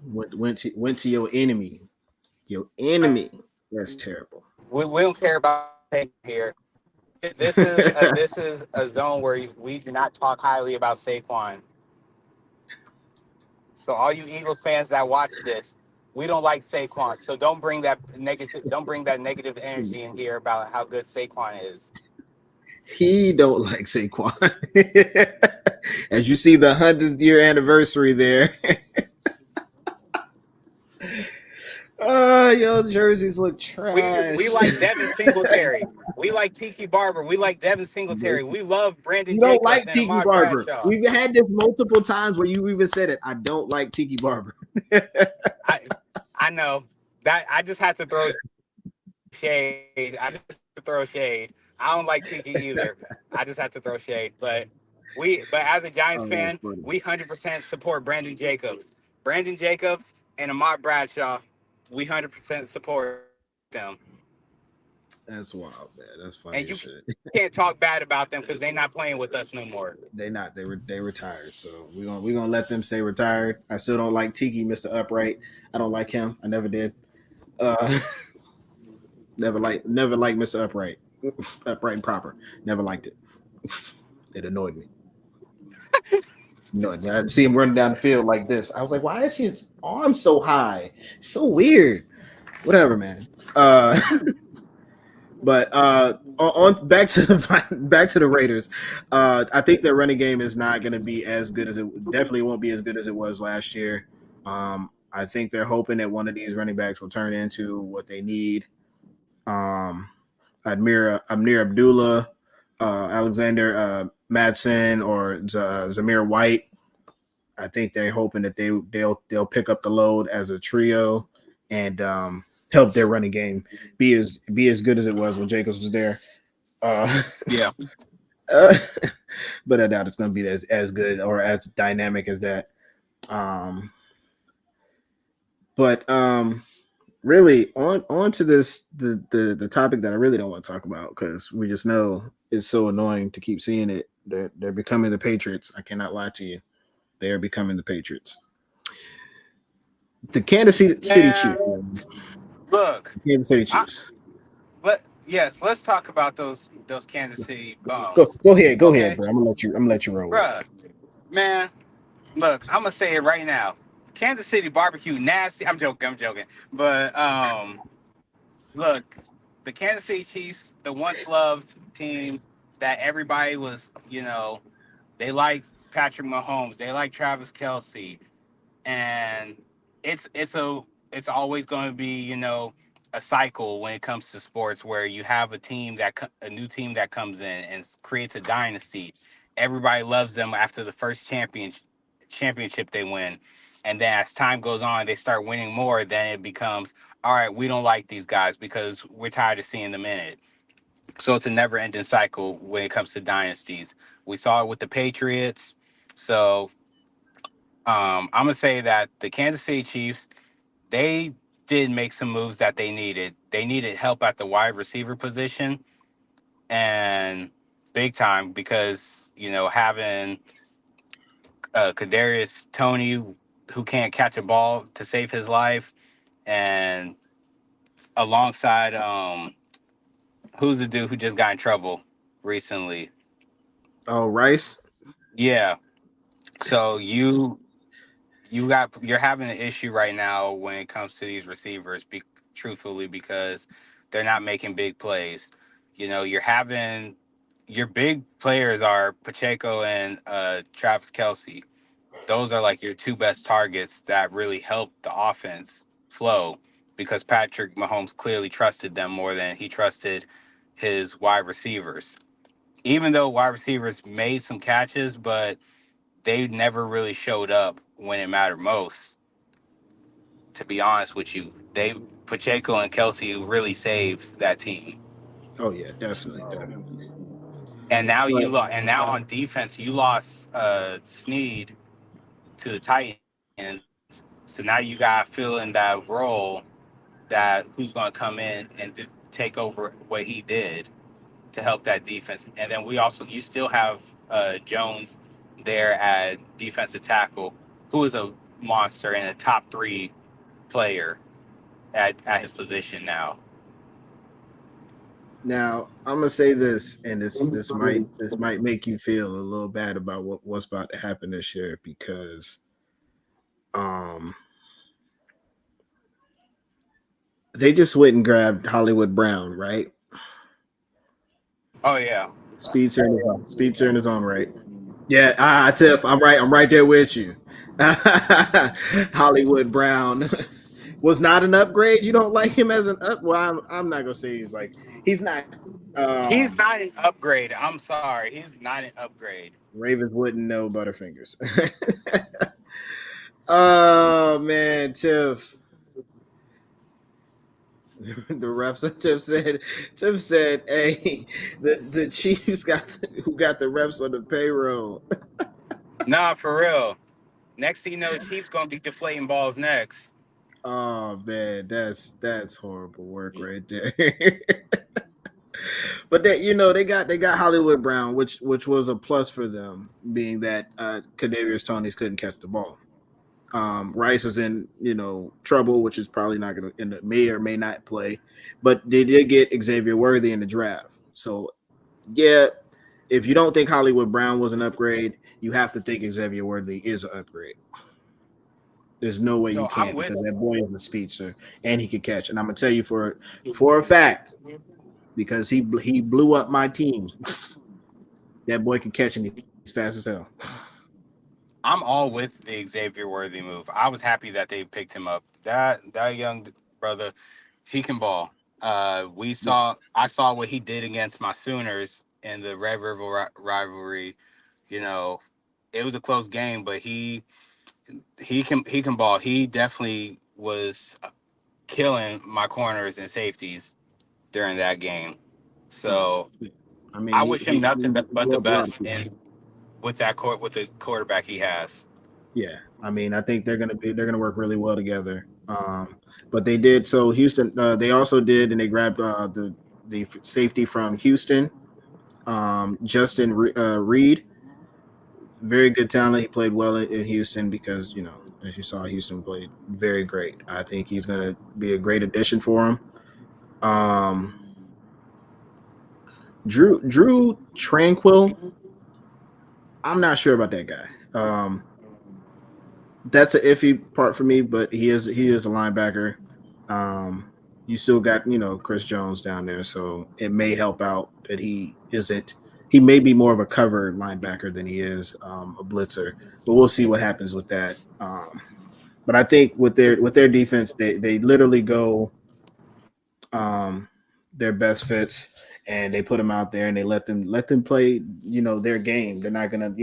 went to your enemy. Your enemy. That's terrible. we don't care about here. This is a zone where we do not talk highly about Saquon. So all you Eagles fans that watch this, we don't like Saquon. So don't bring that negative. Don't bring that negative energy in here about how good Saquon is. He don't like Saquon. As you see the 100th year anniversary there. Your jerseys look We trash. like Devin Singletary. We like Tiki Barber. We like Devin Singletary. We love Brandon You don't Jacobs like and Tiki Ahmad Barber. Bradshaw. We've had this multiple times where you even said it. I don't like Tiki Barber. I I know that I just have to throw shade. I just have to throw shade. I don't like Tiki either. I just have to throw shade. But as a Giants Oh, that's fan, funny. we 100% support Brandon Jacobs. Brandon Jacobs and Ahmad Bradshaw, we 100% support them. That's wild, man. That's funny And as you shit. can't talk bad about them because they're not playing with us no more. They not. They retired. So we're gonna let them stay retired. I still don't like Tiki, Mr. Upright. I don't like him. I never did. Uh never like Mr. Upright. Upright and proper. Never liked it. It annoyed me. No, I see him running down the field like this. I was like, why is his arm so high? So weird. Whatever, man. But on back to the Raiders. I think their running game is not going to be as good as it definitely won't be as good as it was last year. I think they're hoping that one of these running backs will turn into what they need. Um, Amir Abdullah, Alexander Madsen, or Zamir White. I think they're hoping that they'll pick up the load as a trio and help their running game be as good as it was when Jacobs was there. Uh, Yeah. uh, but I doubt it's going to be as good or as dynamic as that. Um, but really on to this the topic that I really don't want to talk about because we just know it's so annoying to keep seeing it. They're becoming the Patriots. I cannot lie to you. They are becoming the Patriots. The Kansas City Man, Chiefs. look, Kansas City I, Chiefs. but yes, let's talk about those Kansas City Go bums. go ahead, go ahead, Okay, bro. I'm gonna let you roll with it. bruh, man. Look, I'm gonna say it right now. Kansas City barbecue nasty. I'm joking. I'm joking. But look, the Kansas City Chiefs, the once loved team that everybody was, they like Patrick Mahomes. They like Travis Kelsey, and it's always going to be a cycle when it comes to sports where you have a new team that comes in and creates a dynasty. Everybody loves them after the first championship they win, and then as time goes on they start winning more. Then it becomes, all right, we don't like these guys because we're tired of seeing them in it. So it's a never ending cycle when it comes to dynasties. We saw it with the Patriots. So I'm gonna say that the Kansas City Chiefs, they did make some moves that they needed. They needed help at the wide receiver position, and big time, because having Kadarius Tony, who can't catch a ball to save his life, and alongside who's the dude who just got in trouble recently? Oh, Rice. Yeah. So you're having an issue right now when it comes to these receivers, truthfully, because they're not making big plays. You're having your big players are Pacheco and Travis Kelsey. Those are like your two best targets that really help the offense flow, because Patrick Mahomes clearly trusted them more than he trusted his wide receivers. Even though wide receivers made some catches, but they never really showed up when it mattered most. To be honest with you, they Pacheco and Kelsey really saved that team. Oh yeah, definitely, definitely. And now But and now on defense you lost Snead to the Titans. So now you got to fill in that role, that who's going to come in and take over what he did to help that defense. And then you still have Jones there at defensive tackle, who is a monster and a top three player at his position now. now I'm gonna say this, and this might make you feel a little bad about what's about to happen this year because um they just went and grabbed Hollywood Brown, right? Oh yeah. Speedster in his own right. Yeah, Tiff, I'm right. I'm right there with you. Hollywood Brown was not an upgrade. You don't like him as an up. Well, I'm not gonna say he's not. He's Um, not an upgrade. I'm sorry. He's not an upgrade. Ravens wouldn't know Butterfingers. Oh man, Tiff. The refs. Tiff said, "Hey, the Chiefs who got the refs on the payroll." Nah, for real. Next thing you know, the Chiefs gonna be deflating balls next. Oh man, that's horrible work right there. But they got Hollywood Brown, which was a plus for them, being that Kadarius Toney's couldn't catch the ball. Rice is in trouble, which is probably not going to end up, may or may not play, but they did get Xavier Worthy in the draft. So yeah, if you don't think Hollywood Brown was an upgrade, you have to think Xavier Worthy is an upgrade. There's no way you So I'm can't with. because that boy is a speedster and he can catch. And I'm gonna tell you for a fact because he blew up my team. That boy can catch and he's fast as hell. I'm all with the Xavier Worthy move. I was happy that they picked him up. That young brother, he can ball. I saw what he did against my Sooners in the Red River rivalry. You know, it was a close game, but he can ball. He definitely was killing my corners and safeties during that game. Yeah, So I mean I wish him nothing he but blew the up a lot of best people. in with the quarterback he has. Yeah, I mean I think they're gonna work really well together. But they did so Houston. They also did and they grabbed the safety from Houston, Justin Reed. Very good talent. He played well in Houston because as you saw, Houston played very great. I think he's gonna be a great addition for him. Um, Drew Tranquil. I'm not sure about that guy. That's an iffy part for me, but he is a linebacker. Um, you still got Chris Jones down there, so it may help out that he isn't. He may be more of a covered linebacker than he is a blitzer, but we'll see what happens with that. But I think with their defense, they literally go um, their best fits and they put them out there and they let them play their game. They're not gonna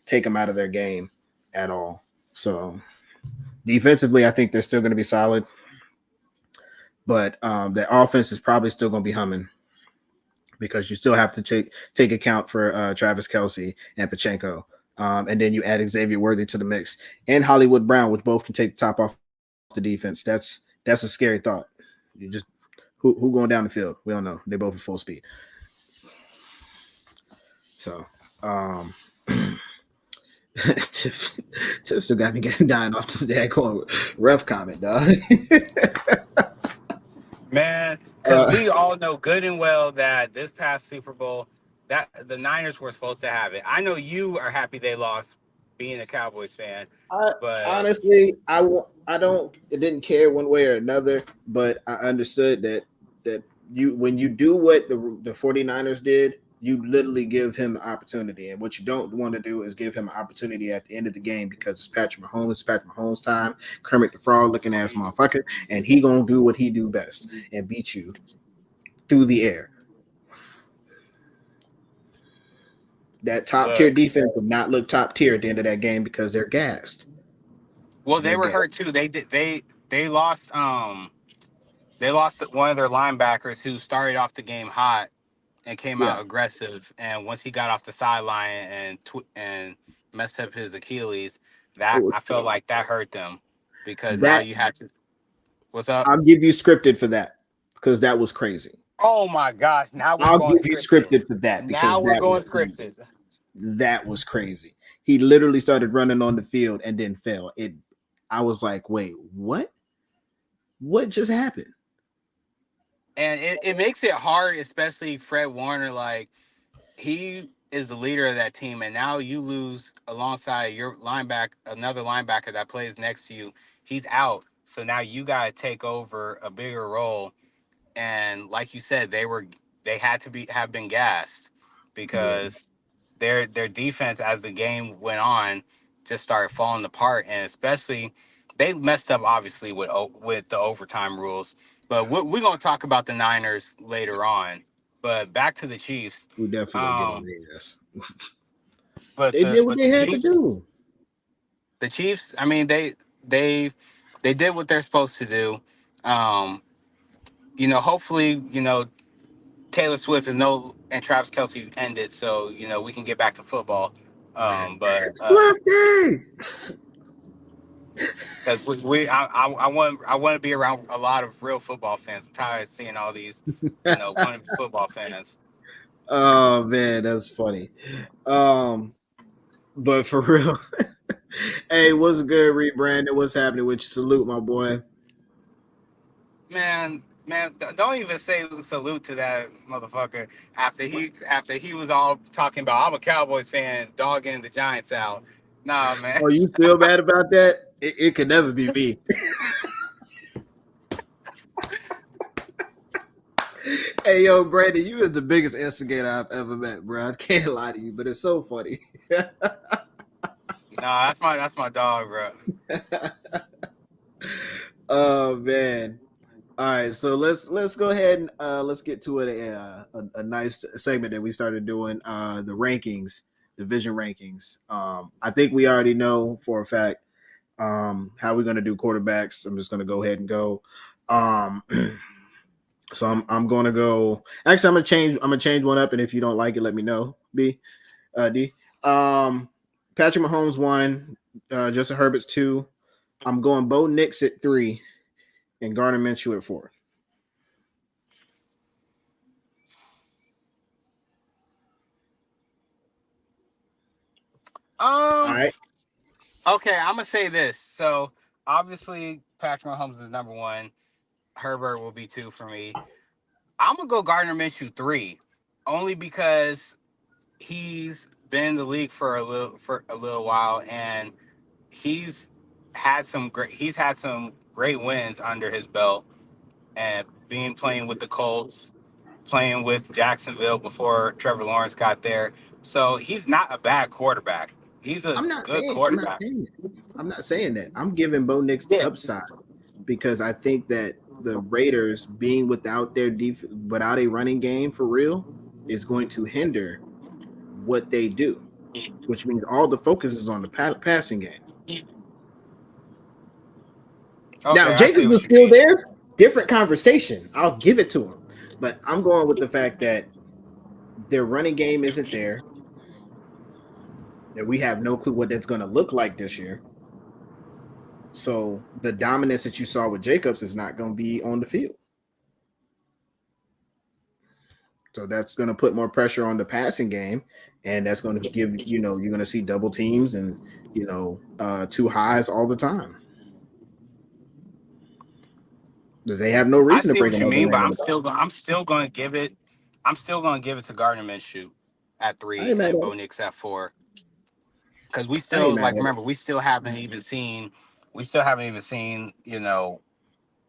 take them out of their game at all. So defensively, I think they're still going to be solid, but the offense is probably still going to be humming because you still have to take account for Travis Kelsey and Pachenko. And then you add Xavier Worthy to the mix and Hollywood Brown, which both can take the top off the defense. That's a scary thought. You just who going down the field? We don't know. They both at full speed. So Tiff, Tiff still got me getting dying off this daggone ref comment, dog. Man, because uh, we all know good and well that this past Super Bowl, that the Niners were supposed to have it. I know you are happy they lost, being a Cowboys fan, I but honestly, I don't, it didn't care one way or another, but I understood that you when you do what the 49ers did, you literally give him an opportunity, and what you don't want to do is give him an opportunity at the end of the game because it's Patrick Mahomes time, Kermit the Frog looking ass motherfucker, and he gonna do what he do best and beat you through the air. That top tier look, defense would not look top tier at the end of that game because they're gassed. well, they They're were hurt gassed. too. They lost they lost one of their linebackers who started off the game hot and came Yeah. out aggressive. And once he got off the sideline and messed up his Achilles, It that was I felt like that hurt them because now that you had to. What's up? I'll give you scripted for that because that was crazy. Oh my gosh! Now we're I'll going give you scripted. scripted for that Now because we're that going was crazy. scripted. That was crazy. He literally started running on the field and then fell. I was like, wait, what? What just happened? And it makes it hard, especially Fred Warner. Like, he is the leader of that team, and now you lose alongside your another linebacker that plays next to you. He's out, so now you got to take over a bigger role. And like you said, they had to be have been gassed Yeah, because their defense as the game went on just started falling apart, and especially they messed up obviously with the overtime rules. But we're gonna talk about the Niners later on. But back to the Chiefs. we definitely gonna get on Um, their ass. but They did what the they had to Chiefs, do. I mean, they they did what they're supposed to do. Um, hopefully, Taylor Swift is no and Travis Kelsey ended, so we can get back to football. But Swifty. because I want to be around a lot of real football fans. I'm tired of seeing all these, wannabe football fans. Oh man, that's funny. Um, but for real, hey, what's good, Rebrandon? What's happening with you? Salute, my boy. Man, don't even say salute to that motherfucker after he was all talking about I'm a Cowboys fan, dogging the Giants out. Nah, man. Oh, you feel bad about that? It could never be me. Hey, yo, Brandon, you is the biggest instigator I've ever met, bro. I can't lie to you, but it's so funny. Nah, that's my dog, bro. Oh man. All right, so let's go ahead and let's get to it. A nice segment that we started doing, the rankings, division rankings. I think we already know for a fact how we're gonna do quarterbacks. I'm just gonna go ahead and go. Um, so I'm gonna go. Actually, I'm gonna change one up, and if you don't like it, let me know. D. Patrick Mahomes 1, Justin Herbert's 2. I'm going Bo Nix at 3, and Gardner Minshew at 4. All Um. right. Okay, I'm gonna say this. So obviously Patrick Mahomes is number one. Herbert will be two for me. I'm gonna go Gardner Minshew three. only because he's been in the league for a little while, and he's he's had some great wins under his belt, and being playing with the Colts, playing with Jacksonville before Trevor Lawrence got there. So he's not a bad quarterback. He's a good I'm not quarterback. saying that. I'm not saying that. I'm giving Bo Nix Yeah. upside because I think that the Raiders being without without a running game for real is going to hinder what they do, which means all the focus is on the passing game. Now, Okay, if I see Jacobs what was you still mean. there, different conversation. I'll give it to him. But I'm going with the fact that their running game isn't there, that we have no clue what that's going to look like this year. So the dominance that you saw with Jacobs is not going to be on the field. So that's going to put more pressure on the passing game, and that's going to give you're going to see double teams and two highs all the time. They have no I reason to see bring what you another mean, but man in the box. I'm still going to give it. I'm still going to give it to Gardner Minshew at I three ain't mad and at Bo it. Nix at four, because we I ain't still mad like at it. remember we still haven't even seen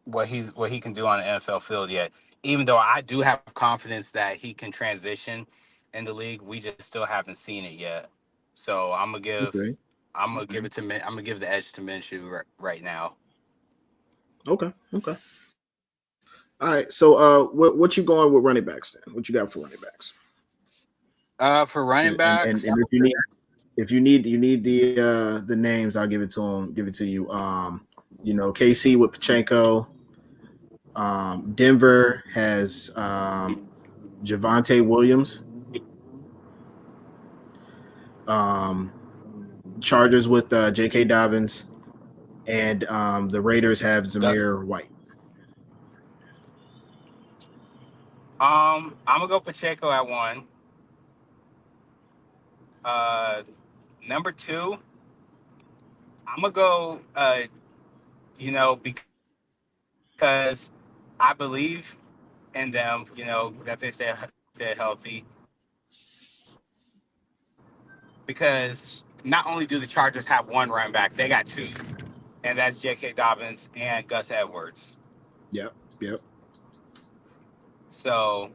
what he can do on the NFL field yet. Even though I do have confidence that he can transition in the league, we just still haven't seen it yet. So Okay. I'm gonna give the edge to Minshew right now. Okay. Okay. All right. So what you going with running backs then? What you got for running backs? For running And backs, if you need the names, I'll give it to him. Give it to you. KC with Pachenko. Denver has Javante Williams. Um, Chargers with J.K. Dobbins, and the Raiders have Gus. Zamir White. I'm gonna go Pacheco at one. Uh, Number two, I'm gonna go. Because I believe in them. That they stay healthy. Because not only do the Chargers have one running back, they got two, and that's J.K. Dobbins and Gus Edwards. Yep. Yep. So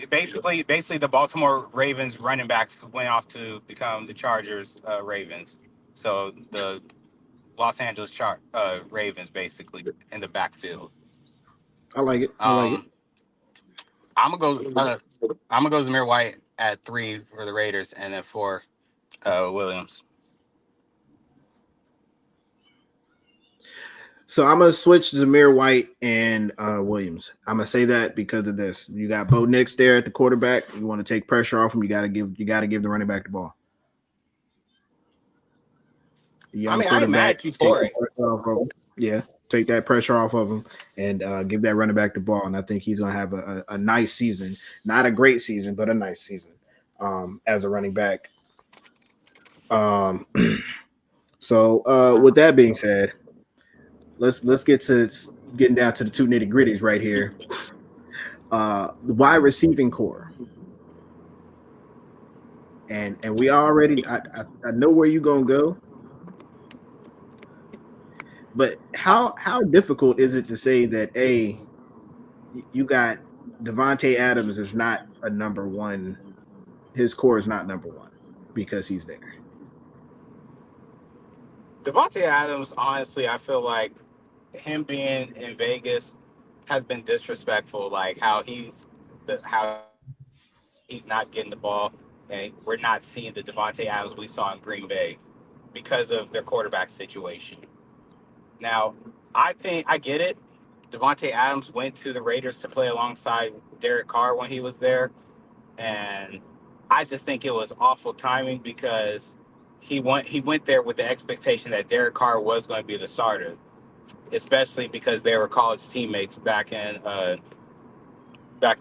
basically, the Baltimore Ravens running backs went off to become the Chargers Ravens. So the Ravens basically in the backfield. I like it. I like it. Um, I'm gonna go. I'm gonna go Zamir White at three for the Raiders, and then four Williams. So I'm gonna switch Zamir White and Williams. I'm gonna say that because of this. You got Bo Nix there at the quarterback. You want to take pressure off him. You gotta give the running back the ball. I Young mean, I ain't mad quarterback. at you Take for that it. pressure off of him. Yeah, take that pressure off of him and give that running back the ball. And I think he's gonna have a nice season. Not a great season, but a nice season as a running back. Um, so with that being said, let's get to getting down to the two nitty gritties right here. The wide receiving core, and we already I know where you're gonna go, but Uh, how difficult is it to say that you got Devontae Adams is not a number one, his core is not number one because he's there. Devontae Adams, honestly, I feel like him being in Vegas has been disrespectful. Like how he's not getting the ball, and we're not seeing the Devontae Adams we saw in Green Bay because of their quarterback situation. Now, I get it. Devontae Adams went to the Raiders to play alongside Derek Carr when he was there, and I just think it was awful timing because he went there with the expectation that Derek Carr was going to be the starter, especially because they were college teammates back in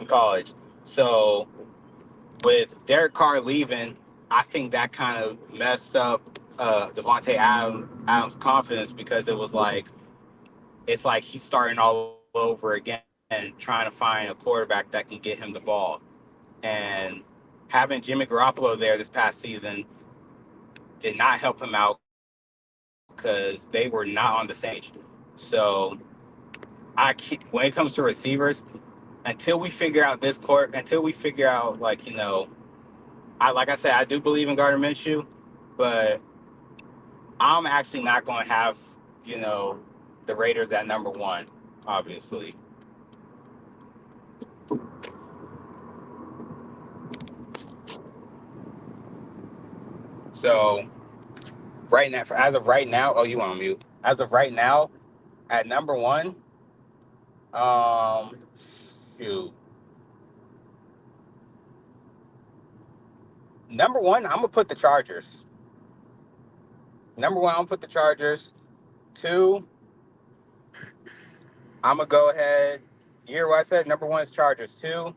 college. So with Derek Carr leaving, I think that kind of messed up Adams' confidence because it's like he's starting all over again, trying to find a quarterback that can get him the ball. and having Jimmy Garoppolo there this past season did not help him out because they were not on the same page. So when it comes to receivers, until we figure out this court, until we figure out like I said, I do believe in Gardner Minshew, but I'm actually not going to have you know the Raiders at number one, obviously. So right now, as of right now, oh, you on mute? As of right now, at number one, um, shoot, number one, I'm gonna put the Chargers. Number one, I'm gonna put the Chargers. Two, I'm gonna go ahead. You hear what I said? Number one is Chargers. Two,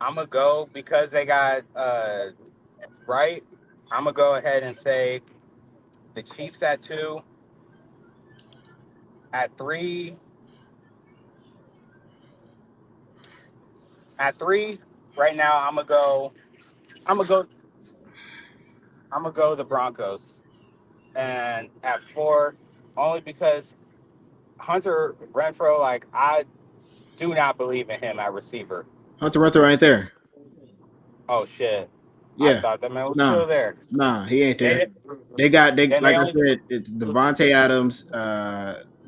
I'm gonna go because they got right. I'm gonna go ahead and say the Chiefs at two. At three, at three, right now I'm gonna go. I'm gonna go. I'm gonna go the Broncos. And at four, only because Hunter Renfro, like I do not believe in him at receiver. Hunter Ruther ain't there. Oh shit! I Yeah, thought that man was nah, still there. nah, he ain't there. They They then they like I only said, it's Devontae Adams,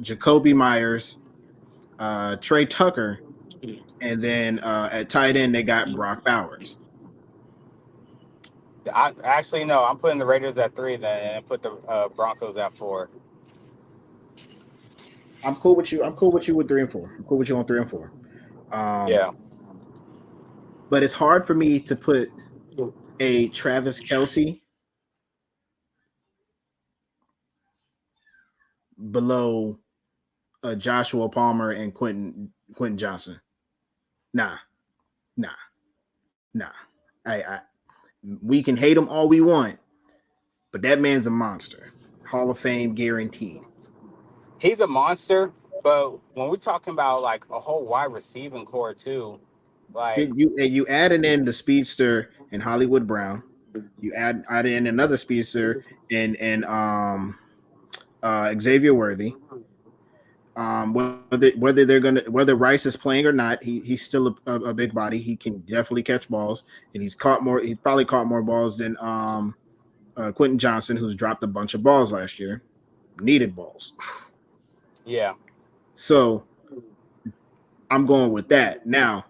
Jacoby Myers, Trey Tucker, and then at tight end they got Brock Bowers. I actually no. I'm putting the Raiders at three then, and put the Broncos at four. I'm cool with you. I'm cool with you with 3 and 4. I'm cool with you on 3 and 4. Um, Yeah, but it's hard for me to put a Travis Kelsey below Joshua Palmer and Quentin Johnson. Nah, nah, nah. I we can hate him all we want, but that man's a monster. Hall of Fame guaranteed. he's a monster. But when we're talking about like a whole wide receiving core too, like You added in the speedster and Hollywood Brown. You add in another speedster and Xavier Worthy. Whether Rice is playing or not, he's still a big body. He can definitely catch balls, and he's caught more. He's probably caught more balls than Quentin Johnson, who's dropped a bunch of balls last year, needed balls. yeah, So I'm going with that now.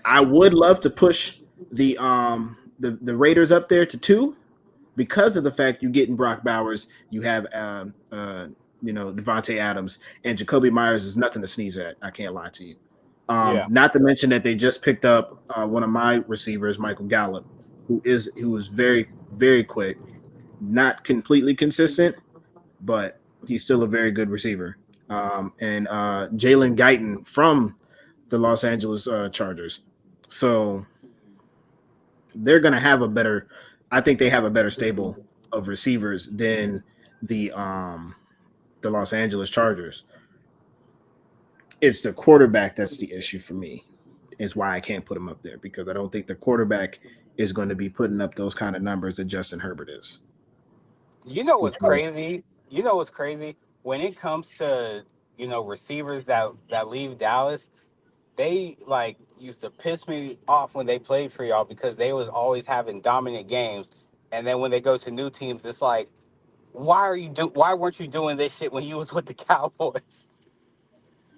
I would love to push the Raiders up there to 2 because of the fact you getting Brock Bowers, you have Devontae Adams and Jacoby Myers is nothing to sneeze at. I can't lie to you. yeah. Not to mention that they just picked up one of my receivers, Michael Gallup, who is very very quick, not completely consistent, but he's still a very good receiver. And Jalen Guyton from the Los Angeles Chargers. So they're going to have a better. I think they have a better stable of receivers than the Los Angeles Chargers. It's the quarterback that's the issue for me. Is why I can't put him up there because I don't think the quarterback is going to be putting up those kind of numbers that Justin Herbert is. You know what's Because crazy? You know what's crazy? When it comes to, receivers that leave Dallas, they like used to piss me off when they played for y'all because they was always having dominant games. And then when they go to new teams, it's like, why weren't you doing this shit when you was with the Cowboys?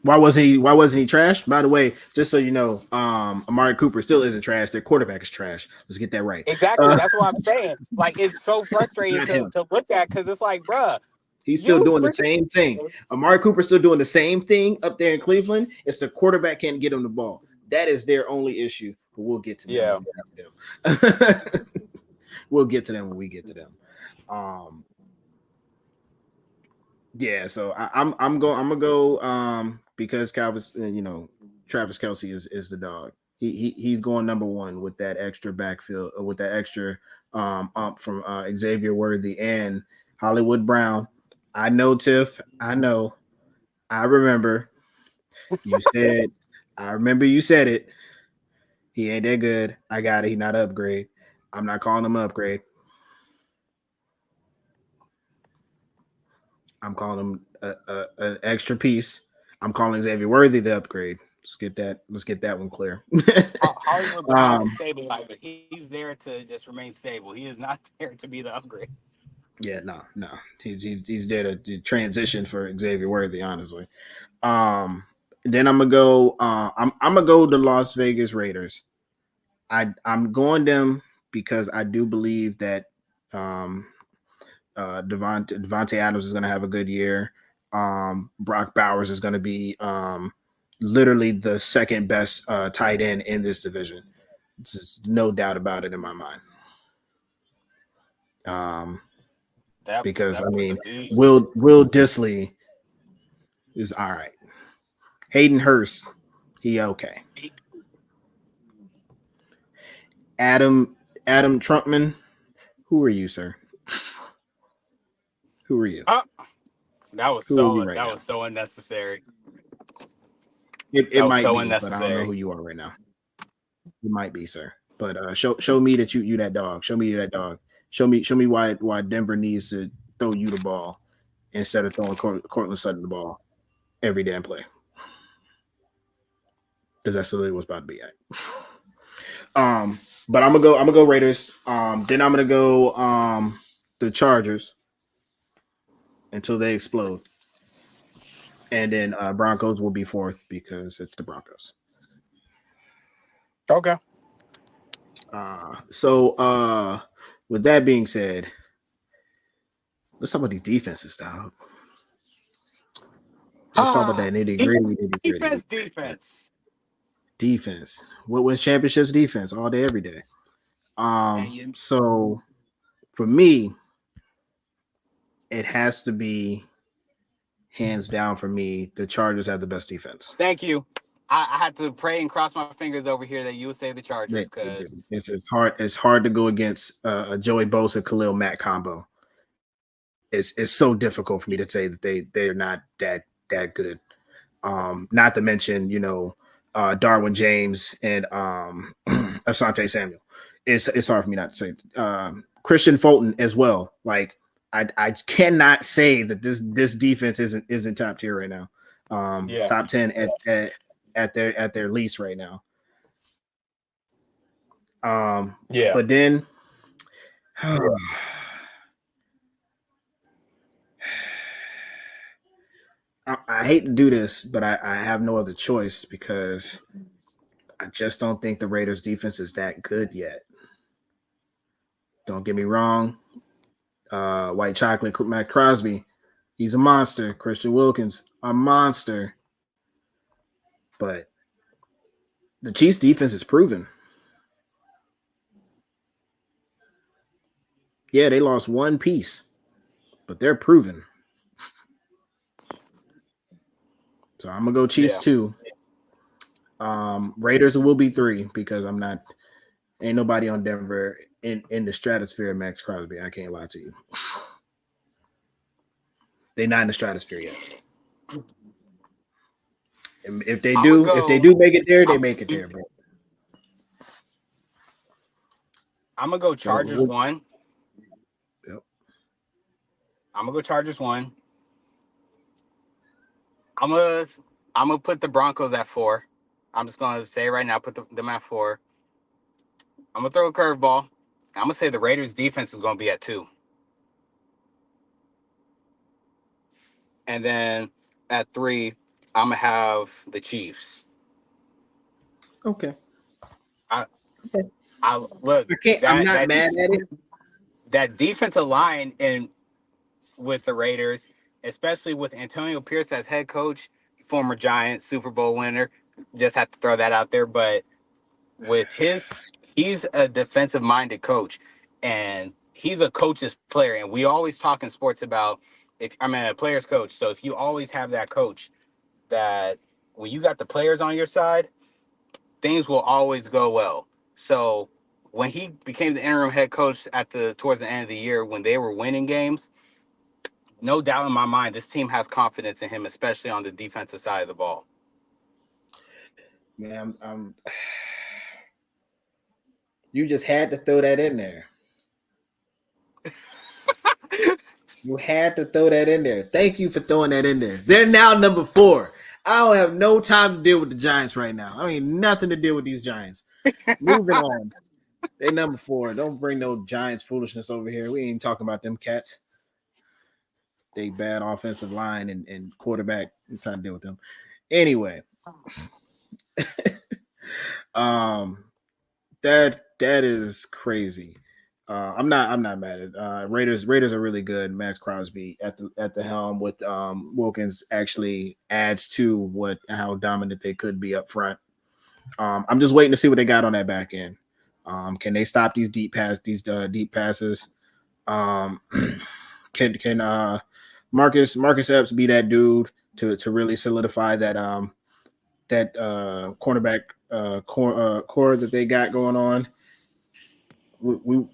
why wasn't he trash? By the way, just so you know, Amari Cooper still isn't trash. Their quarterback is trash. Let's get that right. Exactly. Uh, That's what I'm saying. Like it's so it's frustrating not him. to look at because it's like, bruh, He's still you doing the freaking same thing. Amari Cooper's still doing the same thing up there in Cleveland. It's the quarterback can't get him the ball. That is their only issue. But we'll get to them yeah. when we get to them. We'll get to them when we get to them. Um, yeah, so I'm gonna go because Calvis, Travis Kelsey is the dog. He's going number one with that extra backfield with that extra ump from Xavier Worthy and Hollywood Brown. I know Tiff. I know. I remember You said, I remember you said it. He ain't that good. I got it. He not an upgrade. I'm not calling him an upgrade. I'm calling him an extra piece. I'm calling Xavier Worthy the upgrade. Let's get that. Let's get that one clear. Hollywood the ball um, stabilizer. He's there to just remain stable. He is not there to be the upgrade. yeah, no, no. He's there to transition for Xavier Worthy. Honestly. Um, then I'm gonna go. I'm gonna go the Las Vegas Raiders. I'm going them because I do believe that um, Devontae Adams is going to have a good year. Brock Bowers is going to be literally the second best tight end in this division. There's no doubt about it in my mind. Um, because That I boy's a mean, beast. Will Disley is all right. Hayden Hurst, he okay. Adam Trumpman, who are you, sir? Who are you? Uh, Who are you right that now? was so unnecessary. It That was might so be, but I don't know who unnecessary. you are right now. You might be, sir. But show me that you that dog. Show me you that dog. Show me why Denver needs to throw you the ball instead of throwing Cortland Sutton the ball every damn play. Because that's literally what's about to be at. Um, but I'm gonna go Raiders. Then I'm gonna go the Chargers until they explode, and then Broncos will be fourth because it's the Broncos. Okay. So with that being said, let's talk about these defenses, dog. Let's talk about Ah, that nitty gritty defense. defense. What wins championships? Defense all day, every day. And you, So for me, it has to be hands down for me. The Chargers have the best defense. thank you. I had to pray and cross my fingers over here that you would say the Chargers because It's hard. It's hard to go against a Joey Bosa Khalil Mack combo. It's so difficult for me to say that they're not that good. Not to mention, Darwin James and Asante Samuel. It's hard for me not to say Christian Fulton as well. Like I cannot say that this defense isn't top tier right now. yeah, Top 10 at their least right now. yeah. But then I hate to do this, but I have no other choice because I just don't think the Raiders defense is that good yet. Don't get me wrong. White Chocolate, Matt Crosby, he's a monster. Christian Wilkins, a monster. But the Chiefs defense is proven. Yeah, they lost one piece, but they're proven. So I'm gonna go Chiefs Yeah. two. Raiders will be three because I'm not ain't nobody on Denver in the stratosphere of Max Crosby. I can't lie to you. They're not in the stratosphere yet. And I'm gonna if they go. do make it there, they I'm make it there. But I'm gonna go so Chargers one. yep. I'm gonna go Chargers one. I'm gonna I'm gonna put the Broncos at four. I'm just gonna say right now, put them at four. I'm gonna throw a curveball. I'm gonna say the Raiders defense is gonna be at two, and then at three, I'm gonna have the Chiefs. Okay. I Okay. I look I can't. I'm not mad at it. that defensive line in with the Raiders, especially with Antonio Pierce as head coach, former Giant Super Bowl winner. Just have to throw that out there, but with he's a defensive minded coach and he's a coach's player, and we always talk in sports about if I mean a player's coach. So if you always have that coach that when you got the players on your side, things will always go well. So when he became the interim head coach at the towards the end of the year when they were winning games, no doubt in my mind this team has confidence in him, especially on the defensive side of the ball. Man, you just had to throw that in there. You had to throw that in there. Thank you for throwing that in there. They're now number 4. I don't have no time to deal with the Giants right now. I mean, nothing to deal with these Giants. Moving on. They number 4. Don't bring no Giants foolishness over here. We ain't talking about them cats. They bad offensive line and quarterback. I'm trying to deal with them. Anyway, um, that is crazy. I'm not mad at Raiders. Raiders are really good. Max Crosby at the helm with Wilkins actually adds to what how dominant they could be up front. I'm just waiting to see what they got on that back end. Can they stop these deep passes? Um, can Marcus Epps be that dude to really solidify that cornerback core that they got going on? We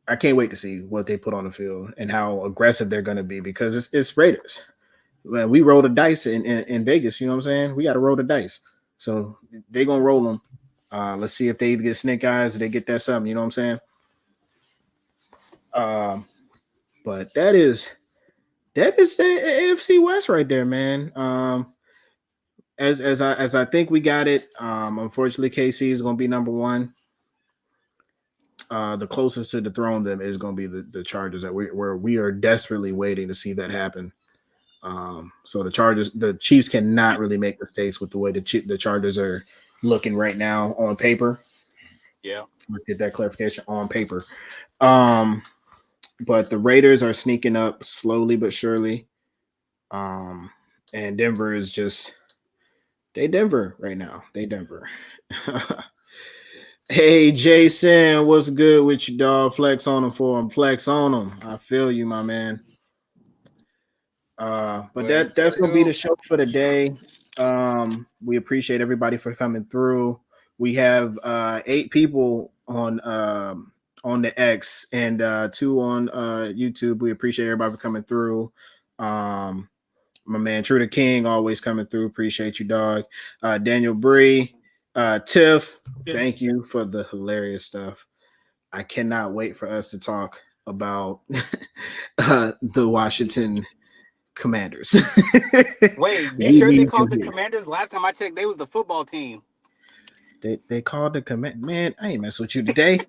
I can't wait to see what they put on the field and how aggressive they're going to be because it's Raiders. Well, we rolled a dice in Vegas. You know what I'm saying? We got to roll the dice, so they're gonna roll them. Let's see if they get snake eyes or they get that something. You know what I'm saying? Um, but that is the AFC West right there, man. As I think we got it. Unfortunately, KC is going to be number 1. The closest to dethrone them is going to be the Chargers that we are desperately waiting to see that happen. So the Chiefs cannot really make mistakes with the way the Chargers are looking right now on paper. Yeah. Let's get that clarification on paper. But the Raiders are sneaking up slowly but surely. And Denver is just they Denver right now. They Denver. Hey Jason, what's good with you, dog? Flex on them for him. Flex on them. I feel you, my man. But that's gonna be the show for the day. We appreciate everybody for coming through. We have 8 people on the X and 2 on YouTube. We appreciate everybody for coming through. My man True the King always coming through. Appreciate you, dog. Daniel Bree, Tiff, thank you for the hilarious stuff. I cannot wait for us to talk about the Washington Commanders. Wait, you We sure they need called to the hear. Commanders? Last time I checked, they was the football team. They called the command. Man, I ain't mess with you today.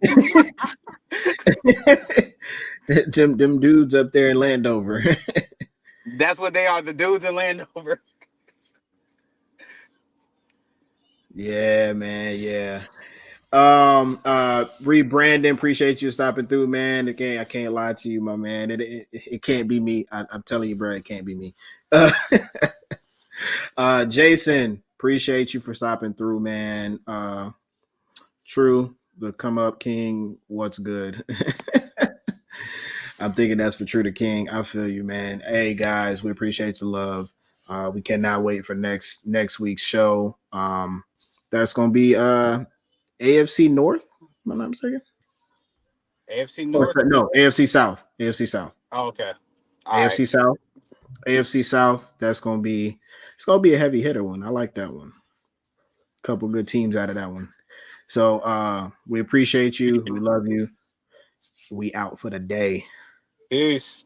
them dudes up there in Landover. That's what they are, the dudes in Landover. Yeah, man. Yeah. Rebranding. Appreciate you stopping through, man. Again, I can't lie to you, my man. It can't be me. I'm telling you, bro, it can't be me. Jason, appreciate you for stopping through, man. True, the come up king. What's good? I'm thinking that's for True the King. I feel you, man. Hey guys, we appreciate the love. We cannot wait for next week's show. That's gonna be AFC North. Am I not mistaken? AFC Or, North? no, AFC South. AFC South. Oh, okay. All right. AFC South. AFC South. It's gonna be a heavy hitter one. I like that one. Couple good teams out of that one. So we appreciate you. We love you. We out for the day. Peace.